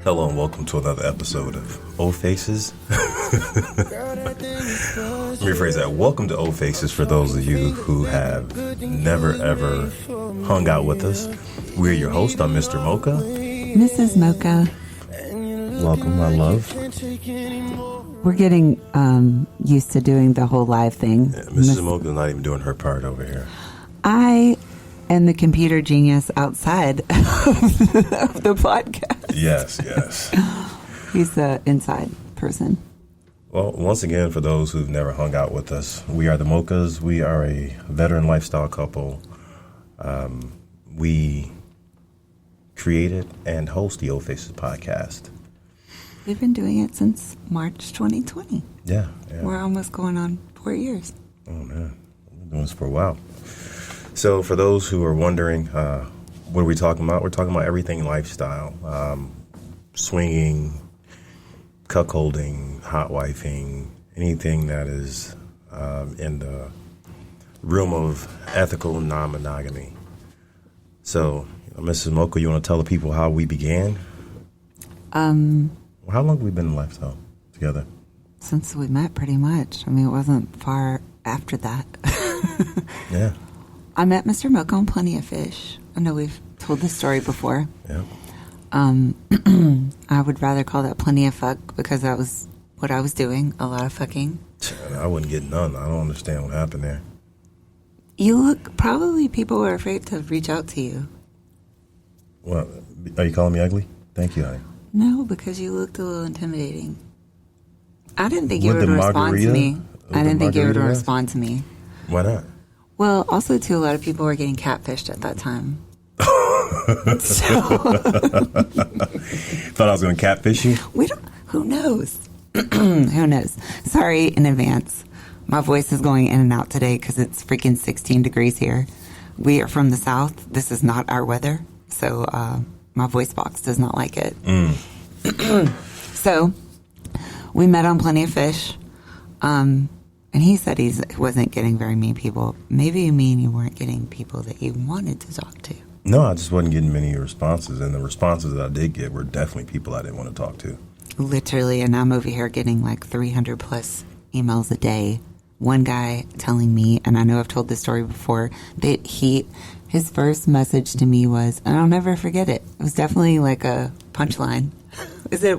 Hello and welcome to another episode of Old Faces. Let me rephrase that. Welcome to Old Faces for those of you who have never ever hung out with us. We're your host. I'm Mr. Mocha. Mrs. Mocha. Welcome, my love. We're getting used to doing the whole live thing. Yeah, Mrs. Mocha's not even doing her part over here. I am the computer genius outside of the podcast. Yes. He's the inside person. Well, once again, for those who've never hung out with us, we are the Mochas. We are a veteran lifestyle couple. We created and host the Old Faces podcast. We've been doing it since March 2020. Yeah. We're almost going on 4 years. Oh, man. We've been doing this for a while. So for those who are wondering, what are we talking about? We're talking about everything lifestyle. Swinging, cuckolding, hot wifing, anything that is in the realm of ethical non-monogamy. So, Mrs. Mocha, you want to tell the people how we began? How long have we been in lifestyle together? Since we met, pretty much. I mean, it wasn't far after that. Yeah. I met Mr. Mocha on Plenty of Fish. I know we've told this story before. Yeah. I would rather call that Plenty of Fuck because that was what I was doing, a lot of fucking. I wouldn't get none. I don't understand what happened there. Probably people were afraid to reach out to you. Well, are you calling me ugly? Thank you, honey. No, because you looked a little intimidating. I didn't think you would respond to me. I didn't think you would respond to me. Why not? Well, also, too, a lot of people were getting catfished at that time. Thought I was going to catfish you? Who knows? Who knows? Sorry in advance. My voice is going in and out today because it's freaking 16 degrees here. We are from the South. This is not our weather. So my voice box does not like it. So we met on Plenty of Fish. And he said he wasn't getting very many people. Maybe you mean you weren't getting people that you wanted to talk to. No, I just wasn't getting many responses. And the responses that I did get were definitely people I didn't want to talk to. Literally. And I'm over here getting like 300 plus emails a day. One guy telling me, and I know I've told this story before, that his first message to me was, and I'll never forget it. It was definitely like a punchline.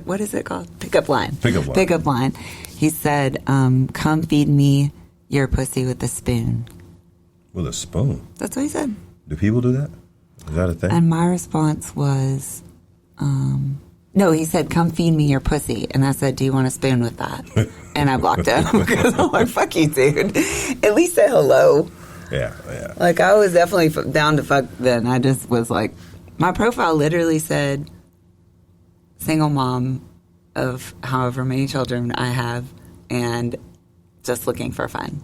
What is it called? Pickup line. Pickup line. He said, come feed me your pussy with a spoon. With a spoon? That's what he said. Do people do that? Is that a thing? And my response was, no, he said, come feed me your pussy. And I said, do you want a spoon with that? And I blocked him because I'm like, fuck you, dude. At least say hello. Yeah. Like, I was definitely down to fuck then. I just was like, my profile literally said, single mom of however many children I have and just looking for fun.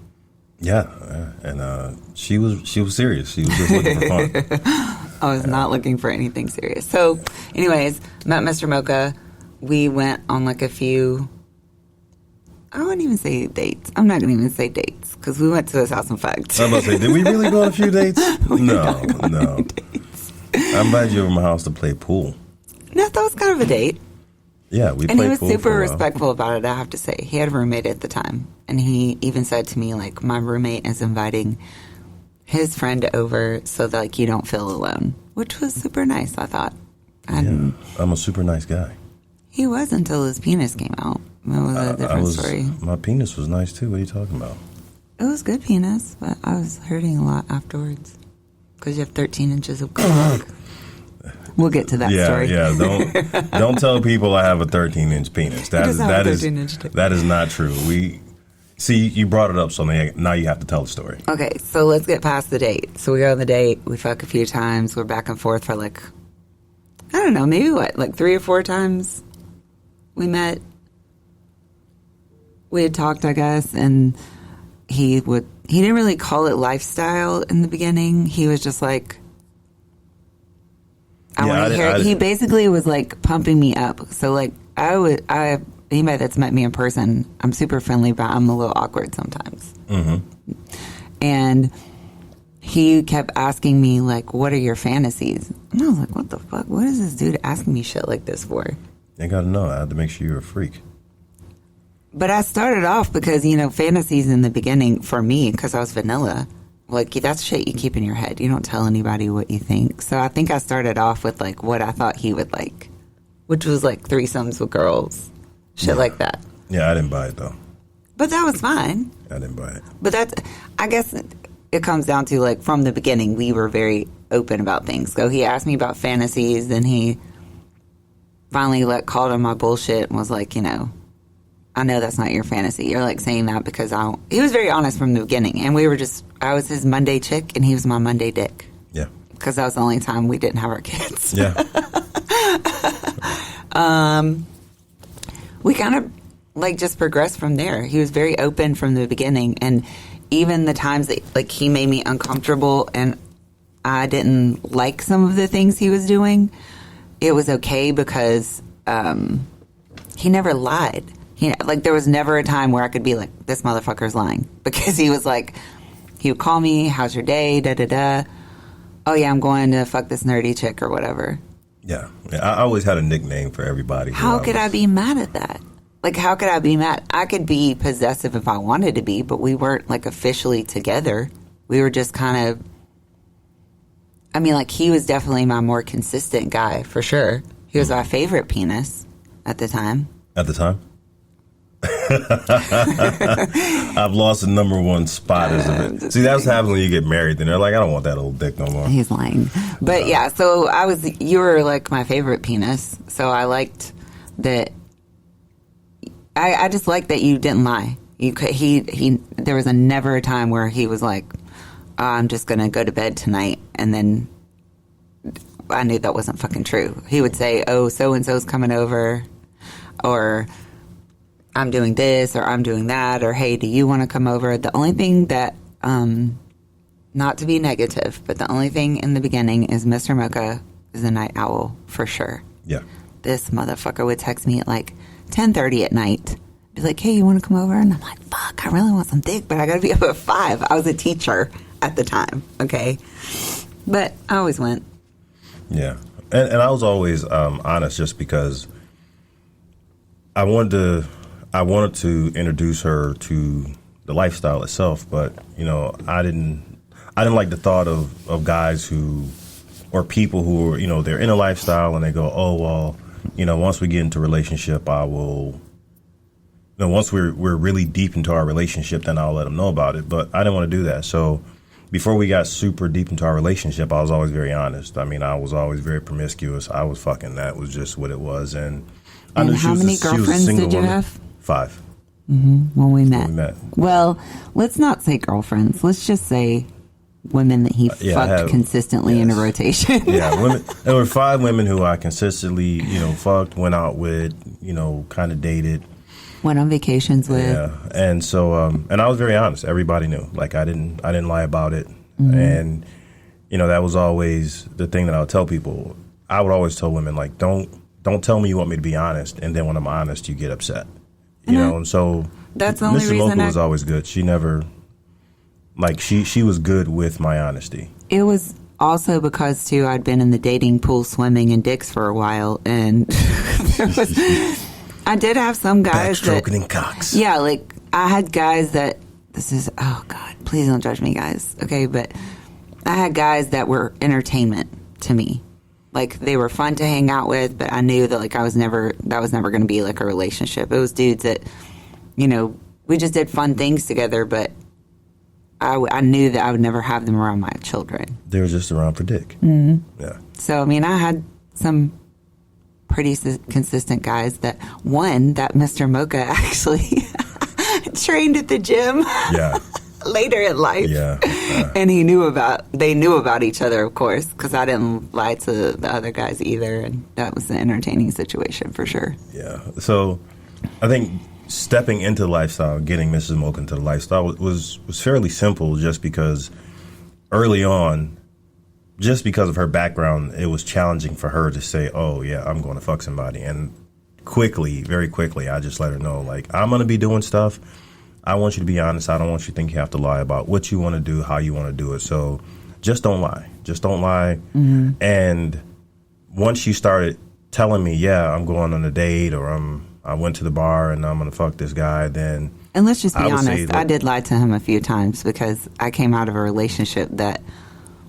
Yeah. And she was serious. She was just looking for fun. I was not looking for anything serious. So, anyways, met Mr. Mocha. We went on like a few, I wouldn't even say dates. I'm not going to even say dates because we went to his house and fucked. I was about to say, did we really go on a few dates? No. Dates. I invited you over my house to play pool. No, that was kind of a date. Yeah, we played pool. And he was pool super respectful about it, I have to say. He had a roommate at the time. And he even said to me, like, my roommate is inviting his friend over so that, like, you don't feel alone. Which was super nice, I thought. And yeah, I'm a super nice guy. He was until his penis came out. It was a different story. My penis was nice, too. What are you talking about? It was good penis, but I was hurting a lot afterwards. Because you have 13 inches of cock. We'll get to that story. Yeah. Don't tell people I have a 13-inch penis. That is not true. You brought it up, so now you have to tell the story. Okay, so let's get past the date. So we go on the date. We fuck a few times. We're back and forth for like, I don't know, maybe like 3 or 4 times we met. We had talked, I guess, and he didn't really call it lifestyle in the beginning. He was just like, he basically was like pumping me up. So like anybody that's met me in person, I'm super friendly, but I'm a little awkward sometimes. Mm-hmm. And he kept asking me, like, what are your fantasies? And I was like, what the fuck? What is this dude asking me shit like this for? You got to know. I had to make sure you're a freak. But I started off because, fantasies in the beginning for me, because I was vanilla, like, that's shit you keep in your head. You don't tell anybody what you think. So I think I started off with, like, what I thought he would like, which was, like, threesomes with girls, shit like that. Yeah, I didn't buy it, though. But that was fine. I didn't buy it. But I guess it comes down to, like, from the beginning, we were very open about things. So he asked me about fantasies, then he finally, called on my bullshit and was like, I know that's not your fantasy. You're, saying that because I don't... He was very honest from the beginning. And I was his Monday chick, and he was my Monday dick. Yeah. Because that was the only time we didn't have our kids. Yeah. We kind of, just progressed from there. He was very open from the beginning. And even the times that, he made me uncomfortable and I didn't like some of the things he was doing, it was okay because he never lied. There was never a time where I could be like, this motherfucker's lying. Because he was he would call me, how's your day, da-da-da. Oh, yeah, I'm going to fuck this nerdy chick or whatever. Yeah. I always had a nickname for everybody. How could I be mad at that? How could I be mad? I could be possessive if I wanted to be, but we weren't, officially together. We were just kind of... he was definitely my more consistent guy, for sure. He was my favorite penis at the time. At the time? I've lost the number one spot as of it. See, that's what happens when you get married. Then they're like, I don't want that old dick no more. He's lying. But yeah, so you were my favorite penis. So I liked that. I just liked that you didn't lie. There was never a time where he was like, I'm just going to go to bed tonight. And then I knew that wasn't fucking true. He would say, oh, so-and-so's coming over, or I'm doing this, or I'm doing that, or hey, do you want to come over? The only thing that, not to be negative, but the only thing in the beginning is Mr. Mocha is a night owl, for sure. Yeah. This motherfucker would text me at 10:30 at night. Be like, hey, you want to come over? And I'm like, fuck, I really want some dick, but I got to be up at 5. I was a teacher at the time, okay? But I always went. Yeah. And I was always honest just because I wanted to introduce her to the lifestyle itself, but I didn't like the thought of guys or people who are they're in a lifestyle and they go, oh well, once we get into a relationship, I will. Once we're really deep into our relationship, then I'll let them know about it. But I didn't want to do that. So before we got super deep into our relationship, I was always very honest. I was always very promiscuous. I was fucking. That was just what it was. And I knew how many girlfriends did you have? 5. Mm-hmm. When we met. Well, let's not say girlfriends. Let's just say women that he fucked consistently in a rotation. Yeah, women. There were 5 women who I consistently, fucked, went out with, kind of dated. Went on vacations with. Yeah, and so, and I was very honest. Everybody knew. I didn't lie about it. Mm-hmm. And, that was always the thing that I would tell people. I would always tell women, don't tell me you want me to be honest, and then when I'm honest, you get upset. And so that's the only Mrs. reason Mocha was always good. She never, she was good with my honesty. It was also because, too, I'd been in the dating pool swimming in dicks for a while, and I did have some guys backstroking in cocks. Yeah, I had guys that, oh, God, please don't judge me, guys, okay? But I had guys that were entertainment to me. They were fun to hang out with, but I knew that, that was never going to be, a relationship. It was dudes that, we just did fun things together, but I knew that I would never have them around my children. They were just around for dick. Mm-hmm. Yeah. So, I had some pretty consistent guys that Mr. Mocha actually trained at the gym. Yeah. Later in life. Yeah. And they knew about each other, of course, because I didn't lie to the other guys either. And that was an entertaining situation for sure. Yeah. So I think stepping into the lifestyle, getting Mrs. Mocha into the lifestyle was fairly simple just because early on, just because of her background, it was challenging for her to say, oh, yeah, I'm going to fuck somebody. And very quickly, I just let her know, I'm going to be doing stuff. I want you to be honest. I don't want you to think you have to lie about what you want to do, how you want to do it. So just don't lie. Just don't lie. Mm-hmm. And once you started telling me, yeah, I'm going on a date or I went to the bar and I'm gonna fuck this guy, then And let's just be I would say honest, that- I did lie to him a few times because I came out of a relationship that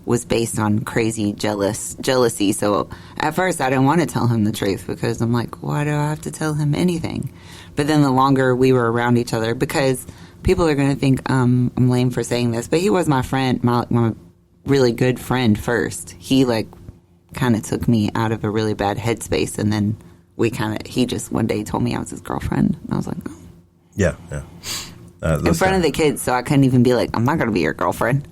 was based on crazy jealousy. So at first I didn't want to tell him the truth because I'm like, why do I have to tell him anything? But then the longer we were around each other, because people are going to think I'm lame for saying this, but he was my friend, my really good friend first. He like kind of took me out of a really bad headspace, and then he just one day told me I was his girlfriend. And I was like, oh. Yeah. In front of the kids, so I couldn't even be like, I'm not going to be your girlfriend.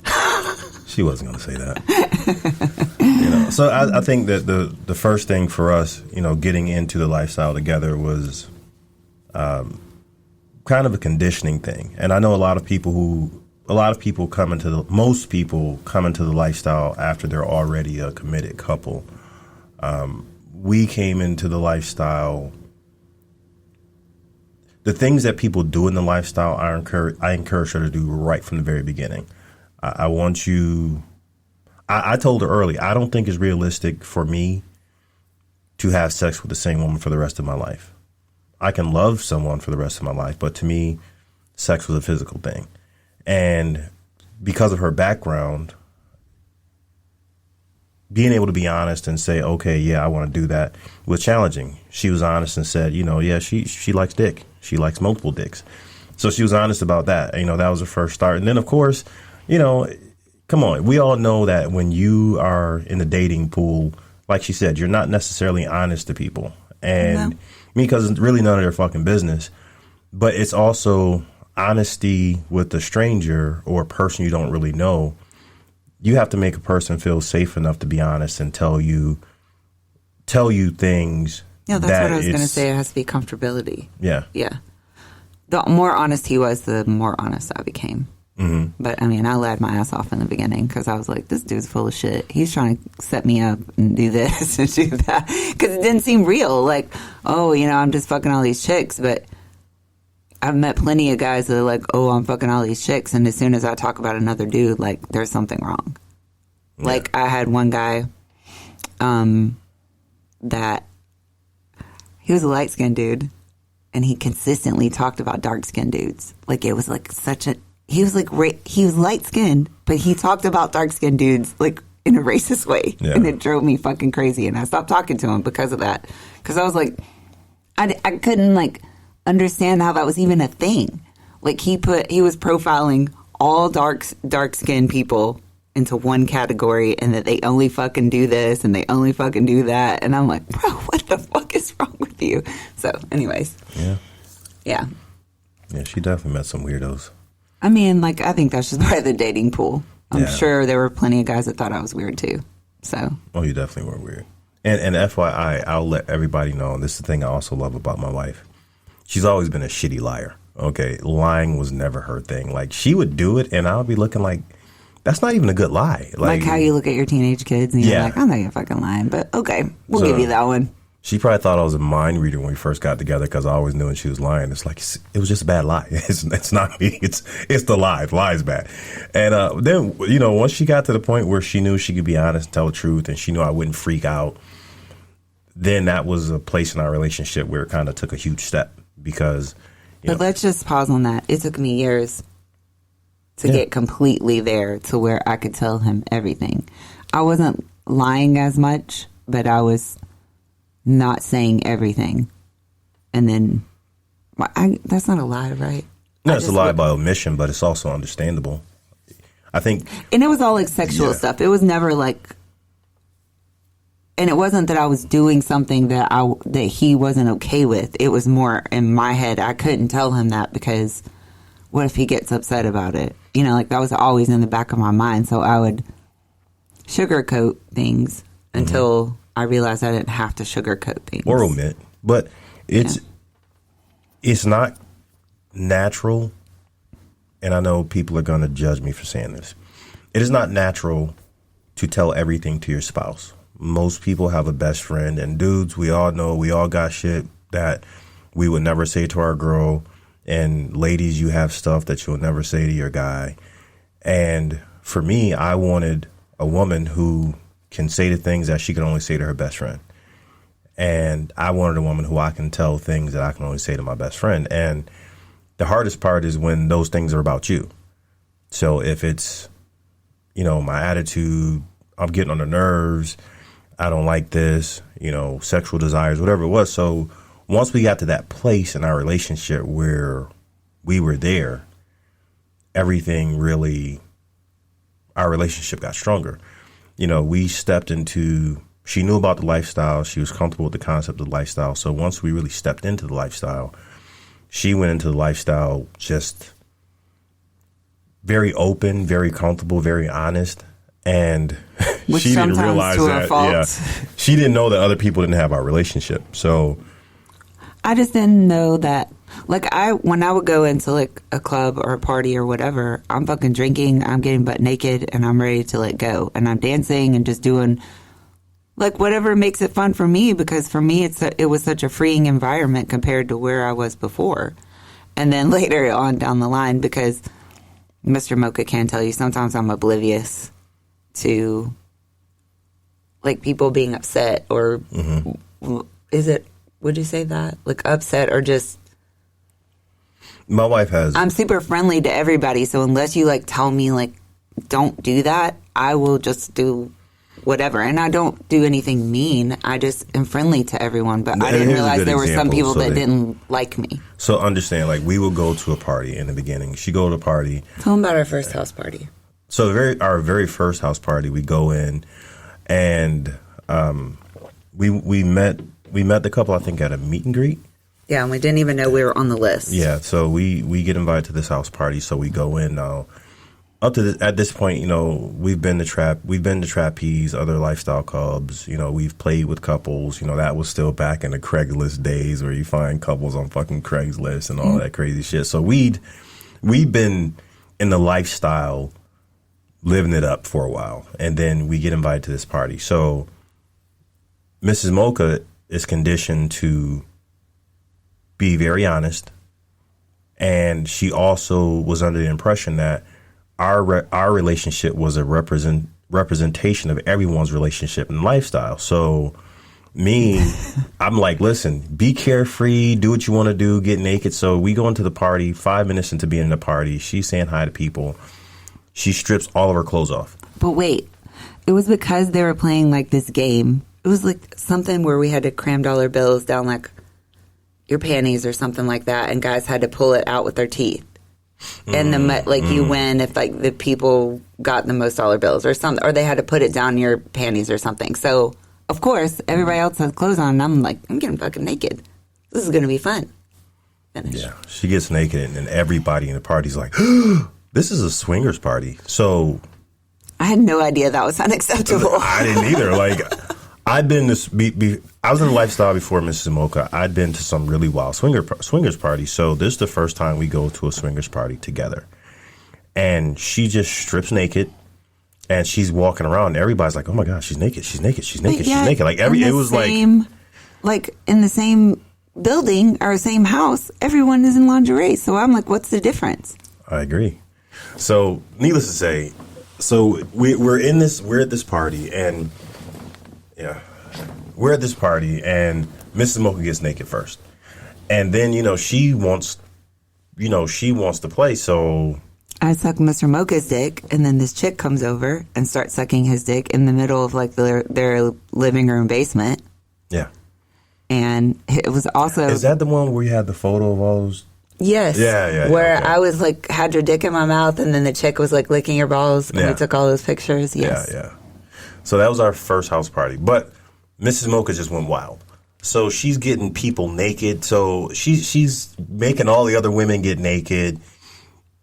She wasn't going to say that. So I think that the first thing for us, getting into the lifestyle together was kind of a conditioning thing. And I know most people come into the lifestyle after they're already a committed couple. We came into the lifestyle. The things that people do in the lifestyle, I encourage her to do right from the very beginning. I want you. I told her early, I don't think it's realistic for me to have sex with the same woman for the rest of my life. I can love someone for the rest of my life, but to me, sex was a physical thing. And because of her background, being able to be honest and say, okay, yeah, I want to do that was challenging. She was honest and said, yeah, she likes dick. She likes multiple dicks. So she was honest about that. That was the first start. And then, of course, come on. We all know that when you are in the dating pool, like she said, you're not necessarily honest to people. And because it's really none of their fucking business. But it's also honesty with a stranger or a person you don't really know. You have to make a person feel safe enough to be honest and tell you things. Yeah, that's what I was going to say. It has to be comfortability. Yeah. Yeah. The more honest he was, the more honest I became. Mm-hmm. But, I lied my ass off in the beginning because I was like, this dude's full of shit. He's trying to set me up and do this and do that. Because it didn't seem real. Like, I'm just fucking all these chicks. But I've met plenty of guys that are like, oh, I'm fucking all these chicks. And as soon as I talk about another dude, like, there's something wrong. Yeah. Like, I had one guy that he was a light-skinned dude. And he consistently talked about dark-skinned dudes. Like, it was like he was light-skinned, but he talked about dark-skinned dudes, like, in a racist way. Yeah. And it drove me fucking crazy. And I stopped talking to him because of that. Because I was like, I couldn't, like, understand how that was even a thing. Like, he was profiling all dark-skinned people into one category and that they only fucking do this and they only fucking do that. And I'm like, bro, what the fuck is wrong with you? So, anyways. Yeah. Yeah. Yeah, she definitely met some weirdos. I think that's just part of the dating pool. I'm sure there were plenty of guys that thought I was weird too. So. Oh, you definitely were weird. And FYI, I'll let everybody know, and this is the thing I also love about my wife. She's always been a shitty liar. Okay. Lying was never her thing. Like, she would do it and I would be looking like, that's not even a good lie. Like how you look at your teenage kids and you're like, I'm not even fucking lying, but okay, we'll give you that one. She probably thought I was a mind reader when we first got together because I always knew when she was lying. It's like, it was just a bad lie. It's not me. It's the lie. The lie is bad. And then, once she got to the point where she knew she could be honest and tell the truth and she knew I wouldn't freak out, then that was a place in our relationship where it kind of took a huge step because. But let's just pause on that. It took me years to get completely there to where I could tell him everything. I wasn't lying as much, but I was not saying everything. And then, that's not a lie, right? No, it's a lie by omission, but it's also understandable. I think. And it was all like sexual stuff. It was never like, and it wasn't that I was doing something that he wasn't okay with. It was more in my head. I couldn't tell him that because what if he gets upset about it? Like that was always in the back of my mind. So I would sugarcoat things until I realized I didn't have to sugarcoat things. Or omit. But it's not natural, and I know people are going to judge me for saying this. It is not natural to tell everything to your spouse. Most people have a best friend, and dudes, we all know, we all got shit that we would never say to our girl. And ladies, you have stuff that you'll never say to your guy. And for me, I wanted a woman who can say the things that she can only say to her best friend. And I wanted a woman who I can tell things that I can only say to my best friend. And the hardest part is when those things are about you. So if it's, you know, my attitude, I'm getting on the nerves, I don't like this, you know, sexual desires, whatever it was. So once we got to that place in our relationship where we were there, everything really, our relationship got stronger. You know, we stepped into, she knew about the lifestyle. She was comfortable with the concept of the lifestyle. So once we really stepped into the lifestyle, she went into the lifestyle just very open, very comfortable, very honest. And Which she didn't realize to her fault. Yeah, she didn't know that other people didn't have our relationship. So I just didn't know that. Like, when I would go into like a club or a party or whatever, I'm fucking drinking, I'm getting butt naked, and I'm ready to let go, and I'm dancing and just doing like whatever makes it fun for me, because for me it was such a freeing environment compared to where I was before. And then later on down the line, because Mr. Mocha can tell you sometimes I'm oblivious to like people being upset or would you say that? Like upset or just... my wife has... I'm super friendly to everybody, so unless you like tell me like don't do that, I will just do whatever. And I don't do anything mean. I just am friendly to everyone, but I didn't realize there were some people that didn't like me. So understand, like we would go to a party in the beginning. She go to a party. Tell them about our first house party. So our very first house party, we go in, and we met the couple, I think, at a meet and greet. Yeah, and we didn't even know we were on the list. Yeah, so we get invited to this house party, so we go in now. At this point, you know, we've been to trapeze, other lifestyle clubs. You know, we've played with couples. You know, that was still back in the Craigslist days where you find couples on fucking Craigslist and all that crazy shit. So we'd been in the lifestyle, living it up for a while, and then we get invited to this party. So Mrs. Mocha is conditioned to be very honest, and she also was under the impression that our relationship was a representation of everyone's relationship and lifestyle. So I'm like, listen, be carefree, do what you want to do, get naked. So we go into the party, 5 minutes into being in the party, she's saying hi to people. She strips all of her clothes off. But wait, it was because they were playing like this game. It was like something where we had to cram dollar bills down like your panties or something like that, and guys had to pull it out with their teeth. And you win if like the people got the most dollar bills or something, or they had to put it down your panties or something. So of course everybody else has clothes on, and I'm like, I'm getting fucking naked. This is gonna be fun. Finish. Yeah, she gets naked, and then everybody in the party's like, this is a swingers party. So I had no idea that was unacceptable. I didn't either. Like, I'd been to I was in the lifestyle before Mrs. Mocha. I'd been to some really wild swingers parties. So this is the first time we go to a swingers party together. And she just strips naked, and she's walking around. And everybody's like, "Oh my gosh, she's naked! She's naked! She's naked! She's naked!" Like it was like in the same building or same house, everyone is in lingerie. So I'm like, what's the difference? I agree. So needless to say, we're at this party, and we're at this party, and Mrs. Mocha gets naked first, and then she wants to play. So I suck Mr. Mocha's dick, and then this chick comes over and starts sucking his dick in the middle of like their living room basement. Yeah, and it was also, is that the one where you had the photo of all those? Yes. Yeah. Where okay. I was like, had your dick in my mouth, and then the chick was like licking your balls, and we took all those pictures. Yes. Yeah. So that was our first house party. But Mrs. Mocha just went wild. So she's getting people naked. So she's making all the other women get naked.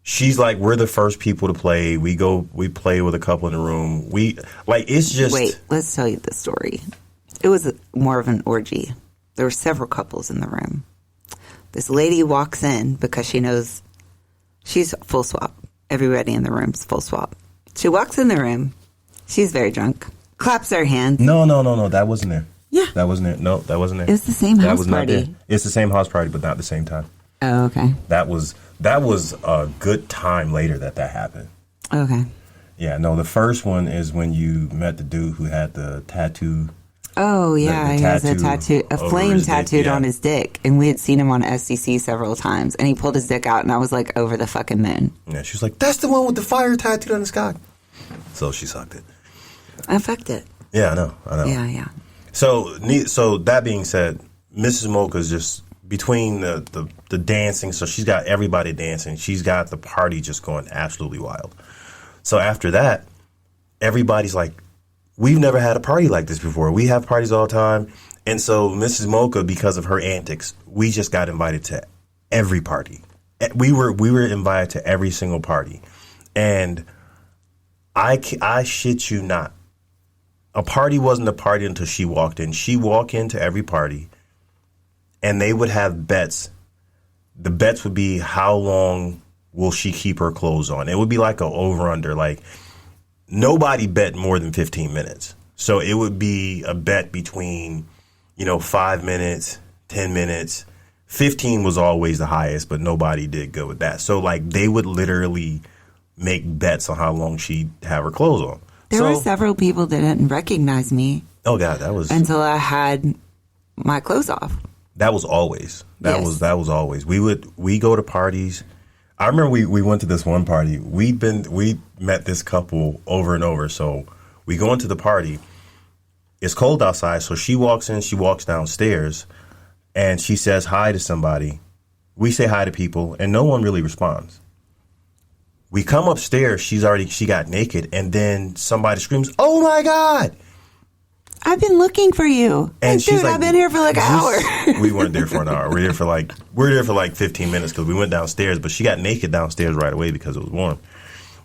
She's like, we're the first people to play. We play with a couple in the room. It's just... Wait, let's tell you the story. It was more of an orgy. There were several couples in the room. This lady walks in because she knows she's full swap. Everybody in the room's full swap. She walks in the room. She's very drunk. Claps her hands. No. That wasn't there. Yeah. That wasn't there. No, that wasn't there. It was the same house party. It's the same house party, but not at the same time. Oh, okay. That was a good time later that happened. Okay. Yeah, no, the first one is when you met the dude who had the tattoo Oh, yeah. The he has a over flame his dick, tattooed yeah. on his dick. And we had seen him on SCC several times. And he pulled his dick out, and I was like, over the fucking moon. Yeah, she was like, that's the one with the fire tattooed on his cock. So she sucked it. I fucked it. Yeah, I know. Yeah. So that being said, Mrs. Mocha is just between the dancing. So she's got everybody dancing. She's got the party just going absolutely wild. So after that, everybody's like, we've never had a party like this before. We have parties all the time. And so Mrs. Mocha, because of her antics, we just got invited to every party. We were invited to every single party. And I shit you not. A party wasn't a party until she walked in. She walked into every party, and they would have bets. The bets would be how long will she keep her clothes on. It would be like a over-under. Like, nobody bet more than 15 minutes. So it would be a bet between, 5 minutes, 10 minutes. 15 was always the highest, but nobody did good with that. So, like, they would literally make bets on how long she'd have her clothes on. There were several people that didn't recognize me. Oh, God, that was... Until I had my clothes off. That was always. That Yes. was always. We go to parties. I remember we went to this one party. We met this couple over and over. So we go into the party. It's cold outside, so she walks in, she walks downstairs, and she says hi to somebody. We say hi to people, and no one really responds. We come upstairs, she got naked, and then somebody screams, "Oh my God!" I've been looking for you. And she's dude, like, I've been here for like an hour. We weren't there for an hour. We were there for like 15 minutes because we went downstairs, but she got naked downstairs right away because it was warm.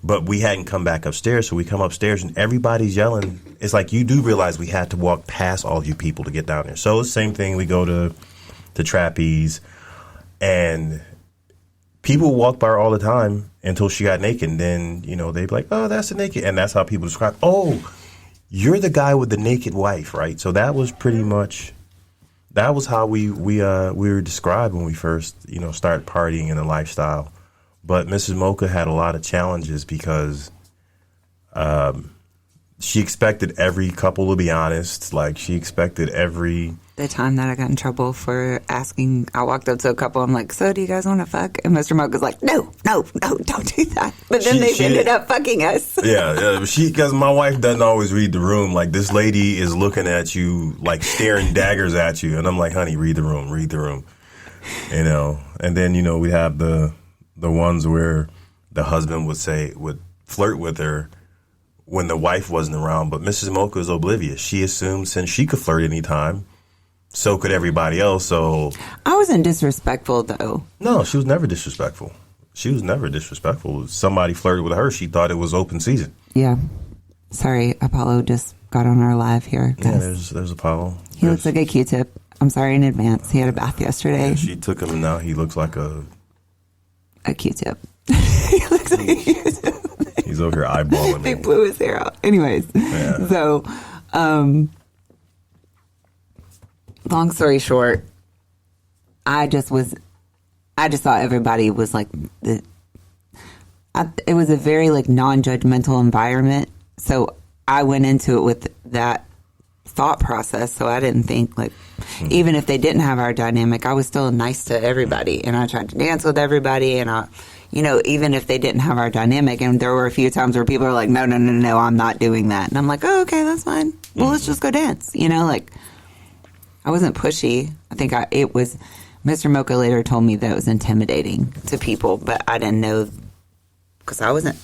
But we hadn't come back upstairs, so we come upstairs and everybody's yelling. It's like you do realize we had to walk past all of you people to get down there. So it's the same thing. We go to Trapeze, and people walk by her all the time until she got naked. And then, they'd be like, "Oh, that's the naked." And that's how people describe, "Oh, you're the guy with the naked wife," right? So that was pretty much, that was how we were described when we first, started partying in the lifestyle. But Mrs. Mocha had a lot of challenges because she expected every couple to be honest. Like, she expected every... The time that I got in trouble for asking, I walked up to a couple, I'm like, "So do you guys want to fuck?" And Mr. Mocha's like, no, don't do that. But then they ended up fucking us. Yeah, because my wife doesn't always read the room. Like, this lady is looking at you, like, staring daggers at you. And I'm like, "Honey, read the room. And then, we have the ones where the husband would flirt with her when the wife wasn't around. But Mrs. Mocha is oblivious. She assumed since she could flirt anytime, so could everybody else. So I wasn't disrespectful, though. No, she was never disrespectful. Somebody flirted with her. She thought it was open season. Yeah. Sorry, Apollo just got on our live here. Yeah, there's Apollo. He looks like a Q-tip. I'm sorry in advance. He had a bath yesterday. Yeah, she took him, and now he looks like a Q-tip. He looks like a Q-tip. He's over here eyeballing me. They blew his hair out. Anyways, Yeah. So, long story short, I just thought everybody was like, it was a very like non-judgmental environment. So I went into it with that thought process. So I didn't think like, even if they didn't have our dynamic, I was still nice to everybody. And I tried to dance with everybody. And even if they didn't have our dynamic, and there were a few times where people are like, no, I'm not doing that. And I'm like, "Oh, okay, that's fine. Well, let's just go dance." Like, I wasn't pushy. I think it was, Mr. Mocha later told me that it was intimidating to people, but I didn't know because I wasn't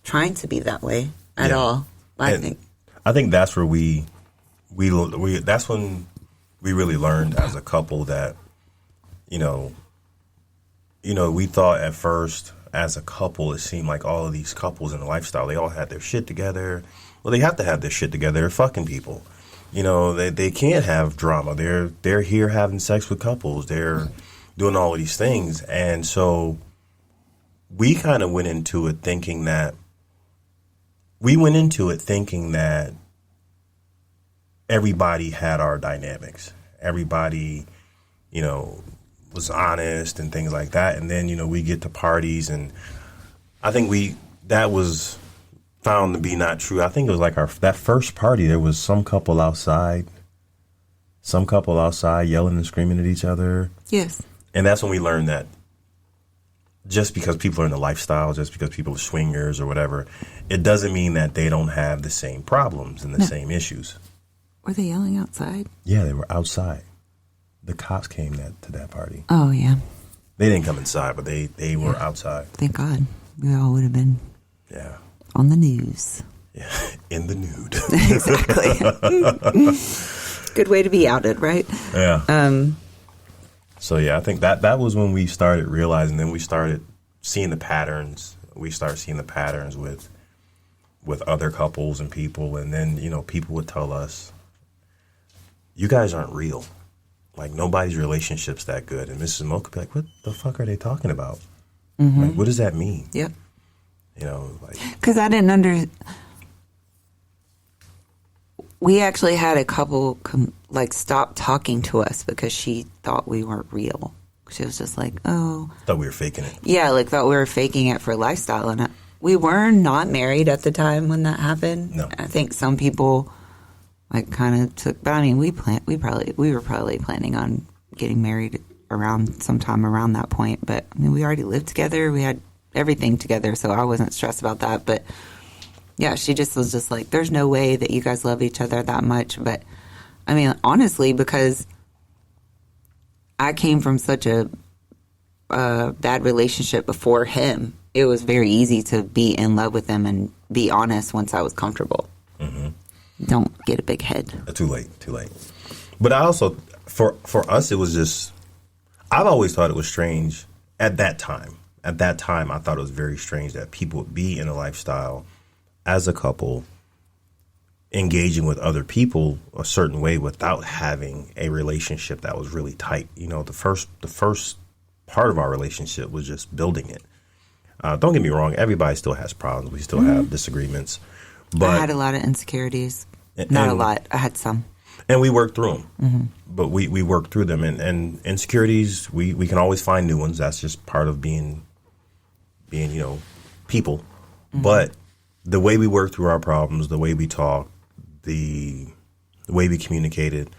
trying to be that way at all. I think that's where we that's when we really learned as a couple that, we thought at first as a couple, it seemed like all of these couples in the lifestyle, they all had their shit together. Well, they have to have their shit together. They're fucking people. They can't have drama. They're here having sex with couples. They're doing all of these things. And so we kind of went into it thinking that everybody had our dynamics. Everybody, was honest and things like that. And then, we get to parties, and I think that was found to be not true. I think it was like that first party. There was some couple outside yelling and screaming at each other. Yes. And that's when we learned that just because people are in the lifestyle, just because people are swingers or whatever, it doesn't mean that they don't have the same problems and the same issues. Were they yelling outside? Yeah, they were outside. The cops came to that party. Oh, yeah. They didn't come inside, but they were outside. Thank God. We all would have been on the news. Yeah, in the nude. Exactly. Good way to be outed, right? Yeah. So, yeah, I think that was when we started realizing, then we started seeing the patterns. We started seeing the patterns with other couples and people. And then, people would tell us, you guys aren't real. Like, nobody's relationship's that good. And Mrs. Mocha would be like, what the fuck are they talking about? Mm-hmm. Like, what does that mean? Yep. Because I didn't we actually had a couple stop talking to us because she thought we weren't real. She was just like, oh. Thought we were faking it. Yeah, thought we were faking it for lifestyle. And we were not married at the time when that happened. No. I think some people kind of took, but I mean, we were probably planning on getting married sometime around that point. But I mean, we already lived together. We had everything together, so I wasn't stressed about that. But yeah, she just was just like, there's no way that you guys love each other that much. But I mean, honestly, because I came from such a bad relationship before him, it was very easy to be in love with him and be honest once I was comfortable. Mm-hmm. Don't get a big head. Too late. But I also, for us, it was just, I've always thought it was strange at that time. At that time, I thought it was very strange that people would be in a lifestyle as a couple, engaging with other people a certain way without having a relationship that was really tight. The first part of our relationship was just building it. Don't get me wrong, everybody still has problems. We still have disagreements. But I had a lot of insecurities. Not a lot. I had some. And we worked through them. Mm-hmm. But we worked through them. And insecurities, we can always find new ones. That's just part of being people. Mm-hmm. But the way we worked through our problems, the way we talked, the way we communicated,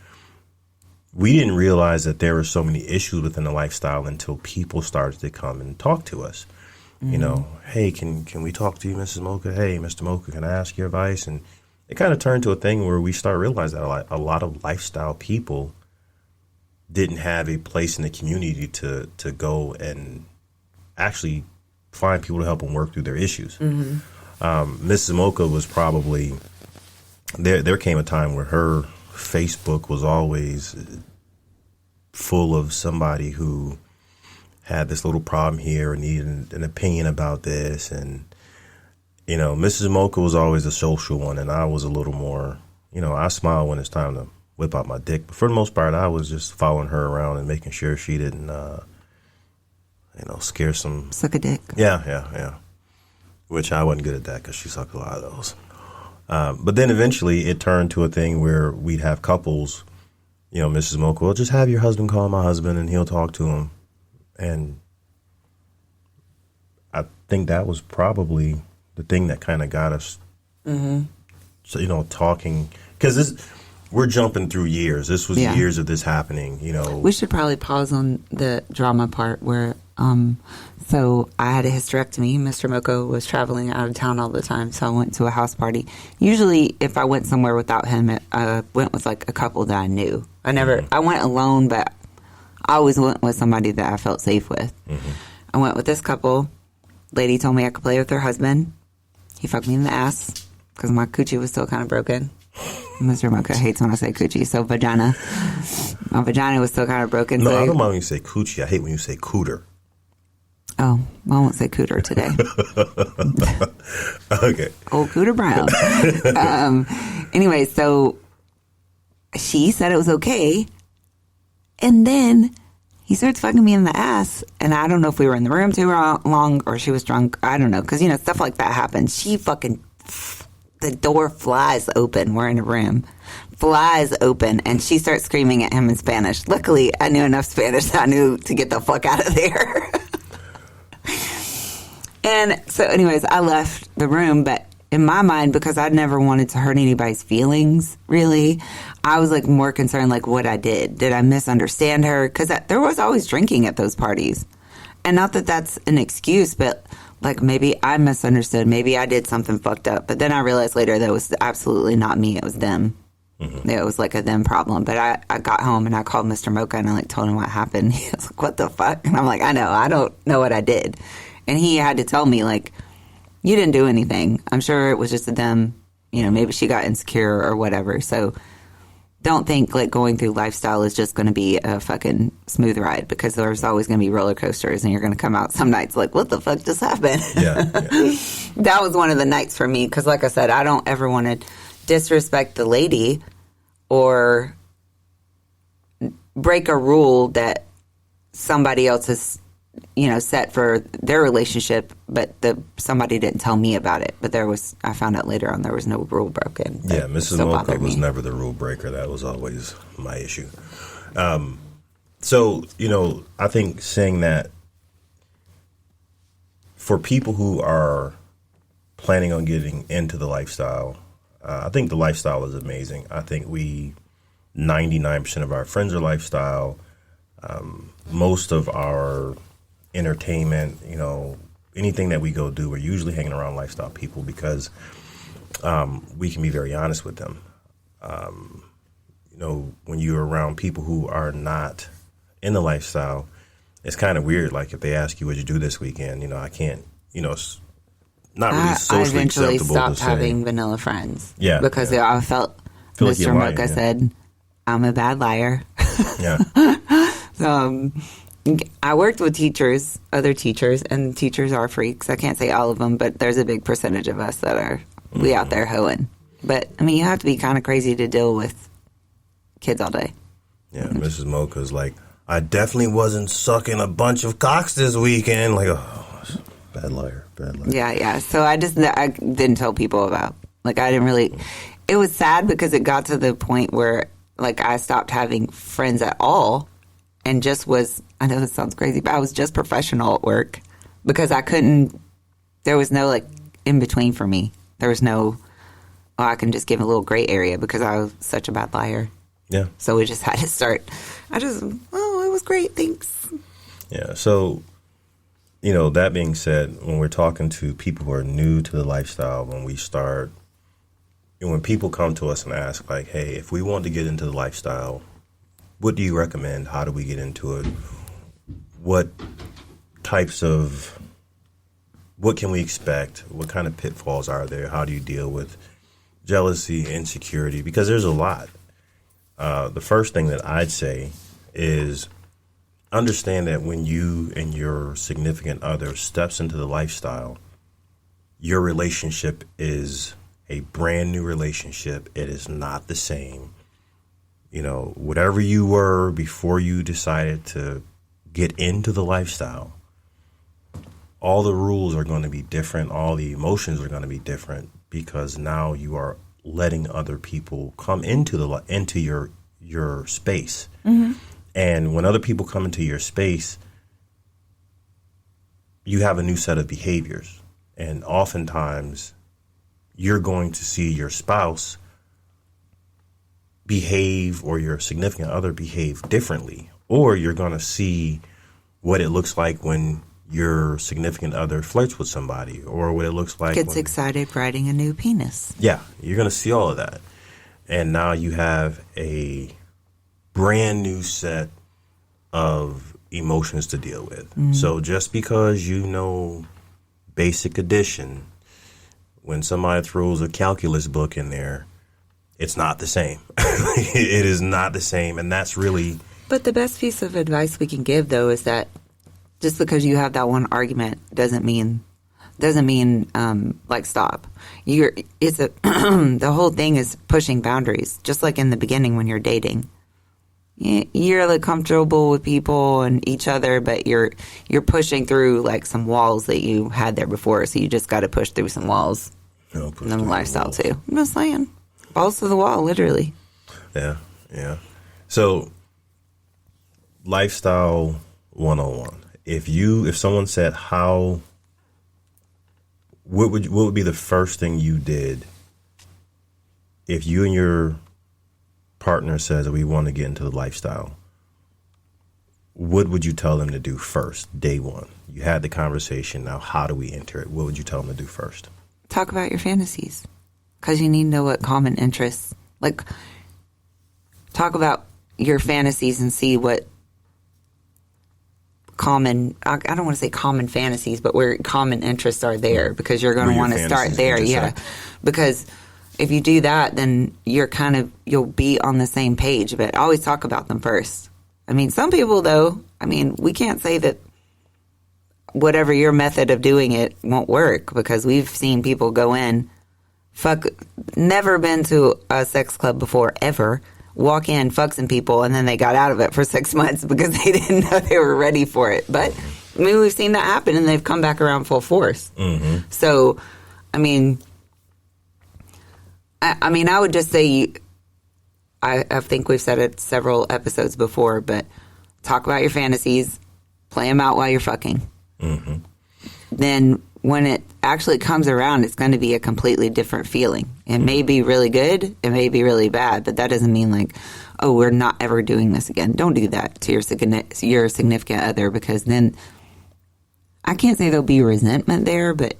we didn't realize that there were so many issues within the lifestyle until people started to come and talk to us. Mm-hmm. Hey, can we talk to you, Mrs. Mocha? Hey, Mr. Mocha, can I ask your advice? And it kind of turned to a thing where we started realizing that a lot of lifestyle people didn't have a place in the community to go and actually find people to help them work through their issues. Mm-hmm. Mrs. Mocha was probably, there came a time where her Facebook was always full of somebody who had this little problem here and needed an opinion about this. And, Mrs. Mocha was always a social one, and I was a little more, I smile when it's time to whip out my dick. But for the most part, I was just following her around and making sure she didn't, scare some. Suck a dick. Yeah. Which I wasn't good at that because she sucked a lot of those. But then eventually it turned to a thing where we'd have couples, Mrs. Mocha, well, just have your husband call my husband and he'll talk to him. And I think that was probably the thing that kind of got us, so, talking. Because we're jumping through years. This was years of this happening, We should probably pause on the drama part where, so I had a hysterectomy. Mr. Mocha was traveling out of town all the time, so I went to a house party. Usually, if I went somewhere without him, I went with a couple that I knew. I went alone, but I always went with somebody that I felt safe with. Mm-hmm. I went with this couple. Lady told me I could play with her husband. He fucked me in the ass because my coochie was still kind of broken. Mr. Mocha hates when I say coochie, so vagina. My vagina was still kind of broken. No, so I don't mind when you say coochie. I hate when you say cooter. Oh, I won't say cooter today. Okay. Old Cooter Brown. Anyway, so she said it was okay. And then he starts fucking me in the ass. And I don't know if we were in the room too long or she was drunk. I don't know. Because, stuff like that happens. The door flies open. We're in a room. Flies open. And she starts screaming at him in Spanish. Luckily, I knew enough Spanish that I knew to get the fuck out of there. And so anyways, I left the room, but in my mind, because I never wanted to hurt anybody's feelings, really, I was like more concerned like what I did. Did I misunderstand her? Because there was always drinking at those parties. And not that that's an excuse, but like maybe I misunderstood. Maybe I did something fucked up. But then I realized later that was absolutely not me. It was them. Mm-hmm. It was like a them problem. But I got home and I called Mr. Mocha and I like told him what happened. He was like, what the fuck? And I'm like, I know. I don't know what I did. And he had to tell me like, you didn't do anything. I'm sure it was just a them. You know, maybe she got insecure or whatever. So don't think like going through lifestyle is just going to be a fucking smooth ride, because there's always going to be roller coasters and you're going to come out some nights like, what the fuck just happened? Yeah. That was one of the nights for me, because like I said, I don't ever want to disrespect the lady or break a rule that somebody else has, you know, set for their relationship, but somebody didn't tell me about it. But I found out later on there was no rule broken. Yeah, Mrs. Mocha was never the rule breaker. That was always my issue. So, you know, I think saying that for people who are planning on getting into the lifestyle, I think the lifestyle is amazing. I think 99% of our friends are lifestyle. Most of our entertainment, you know, anything that we go do, we're usually hanging around lifestyle people because we can be very honest with them. You know, when you're around people who are not in the lifestyle, it's kind of weird. Like if they ask you, what'd you do this weekend? You know, I can't, you know, it's not really socially acceptable to say. I eventually stopped having vanilla friends. Yeah. Because I felt Mr. Like Mocha said, I'm a bad liar. Yeah. So I worked with teachers, other teachers, and teachers are freaks. I can't say all of them, but there's a big percentage of us that are we out there hoeing. But, I mean, you have to be kind of crazy to deal with kids all day. Yeah, Mrs. Mocha's like, I definitely wasn't sucking a bunch of cocks this weekend. Like, oh, bad liar. Yeah. So I didn't tell people about, like, I didn't really, it was sad because it got to the point where, like, I stopped having friends at all and just was, I know this sounds crazy, but I was just professional at work because there was no, like, in between for me. There was no, I can just give a little gray area because I was such a bad liar. Yeah. So we just had to start. It was great. Thanks. Yeah. So, you know, that being said, when we're talking to people who are new to the lifestyle, when people come to us and ask, like, hey, if we want to get into the lifestyle, what do you recommend? How do we get into it? What can we expect? What kind of pitfalls are there? How do you deal with jealousy, insecurity? Because there's a lot. The first thing that I'd say is understand that when you and your significant other steps into the lifestyle, your relationship is a brand new relationship. It is not the same. You know, whatever you were before you decided to get into the lifestyle, all the rules are going to be different. All the emotions are going to be different because now you are letting other people come into your space. Mm-hmm. And when other people come into your space, you have a new set of behaviors. And oftentimes you're going to see your spouse behave or your significant other behave differently. Or you're going to see what it looks like when your significant other flirts with somebody, or what it looks like gets excited riding a new penis. Yeah, you're going to see all of that. And now you have a brand new set of emotions to deal with. Mm-hmm. So just because you know basic addition, when somebody throws a calculus book in there, it's not the same. It is not the same. And that's really... But the best piece of advice we can give, though, is that just because you have that one argument doesn't mean like stop. The whole thing is pushing boundaries, just like in the beginning when you're dating. You're like comfortable with people and each other, but you're pushing through like some walls that you had there before. So you just got to push through some walls. And then the lifestyle too. I'm just saying, balls to the wall, literally. Yeah. So, lifestyle 101. If someone said, what would be the first thing you did if you and your partner says that we want to get into the lifestyle? What would you tell them to do first, day one? You had the conversation. Now, how do we enter it? What would you tell them to do first? Talk about your fantasies, because you need to know what common interests. Like, talk about your fantasies and see what common, I don't want to say common fantasies, but where common interests are there, because you're going to want to start there. Yeah. Because if you do that, then you'll be on the same page, but always talk about them first. I mean, some people though, we can't say that whatever your method of doing it won't work, because we've seen people go in, never been to a sex club before ever, walk in, fuck some people, and then they got out of it for 6 months because they didn't know they were ready for it. But we've seen that happen, and they've come back around full force. Mm-hmm. So, I would just say, I think we've said it several episodes before, but talk about your fantasies, play them out while you're fucking. Mm-hmm. Then when it actually comes around, it's going to be a completely different feeling. It may be really good, it may be really bad, but that doesn't mean like, oh, we're not ever doing this again. Don't do that to your significant other, because then I can't say there'll be resentment there, but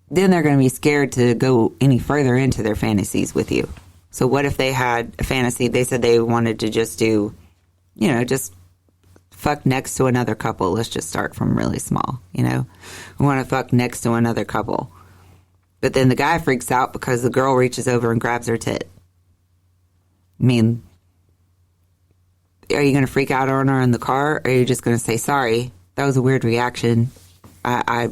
then they're going to be scared to go any further into their fantasies with you. So what if they had a fantasy, they said they wanted to just do, just fuck next to another couple. Let's just start from really small, We want to fuck next to another couple. But then the guy freaks out because the girl reaches over and grabs her tit. Are you going to freak out on her in the car? Or are you just going to say, sorry, that was a weird reaction. I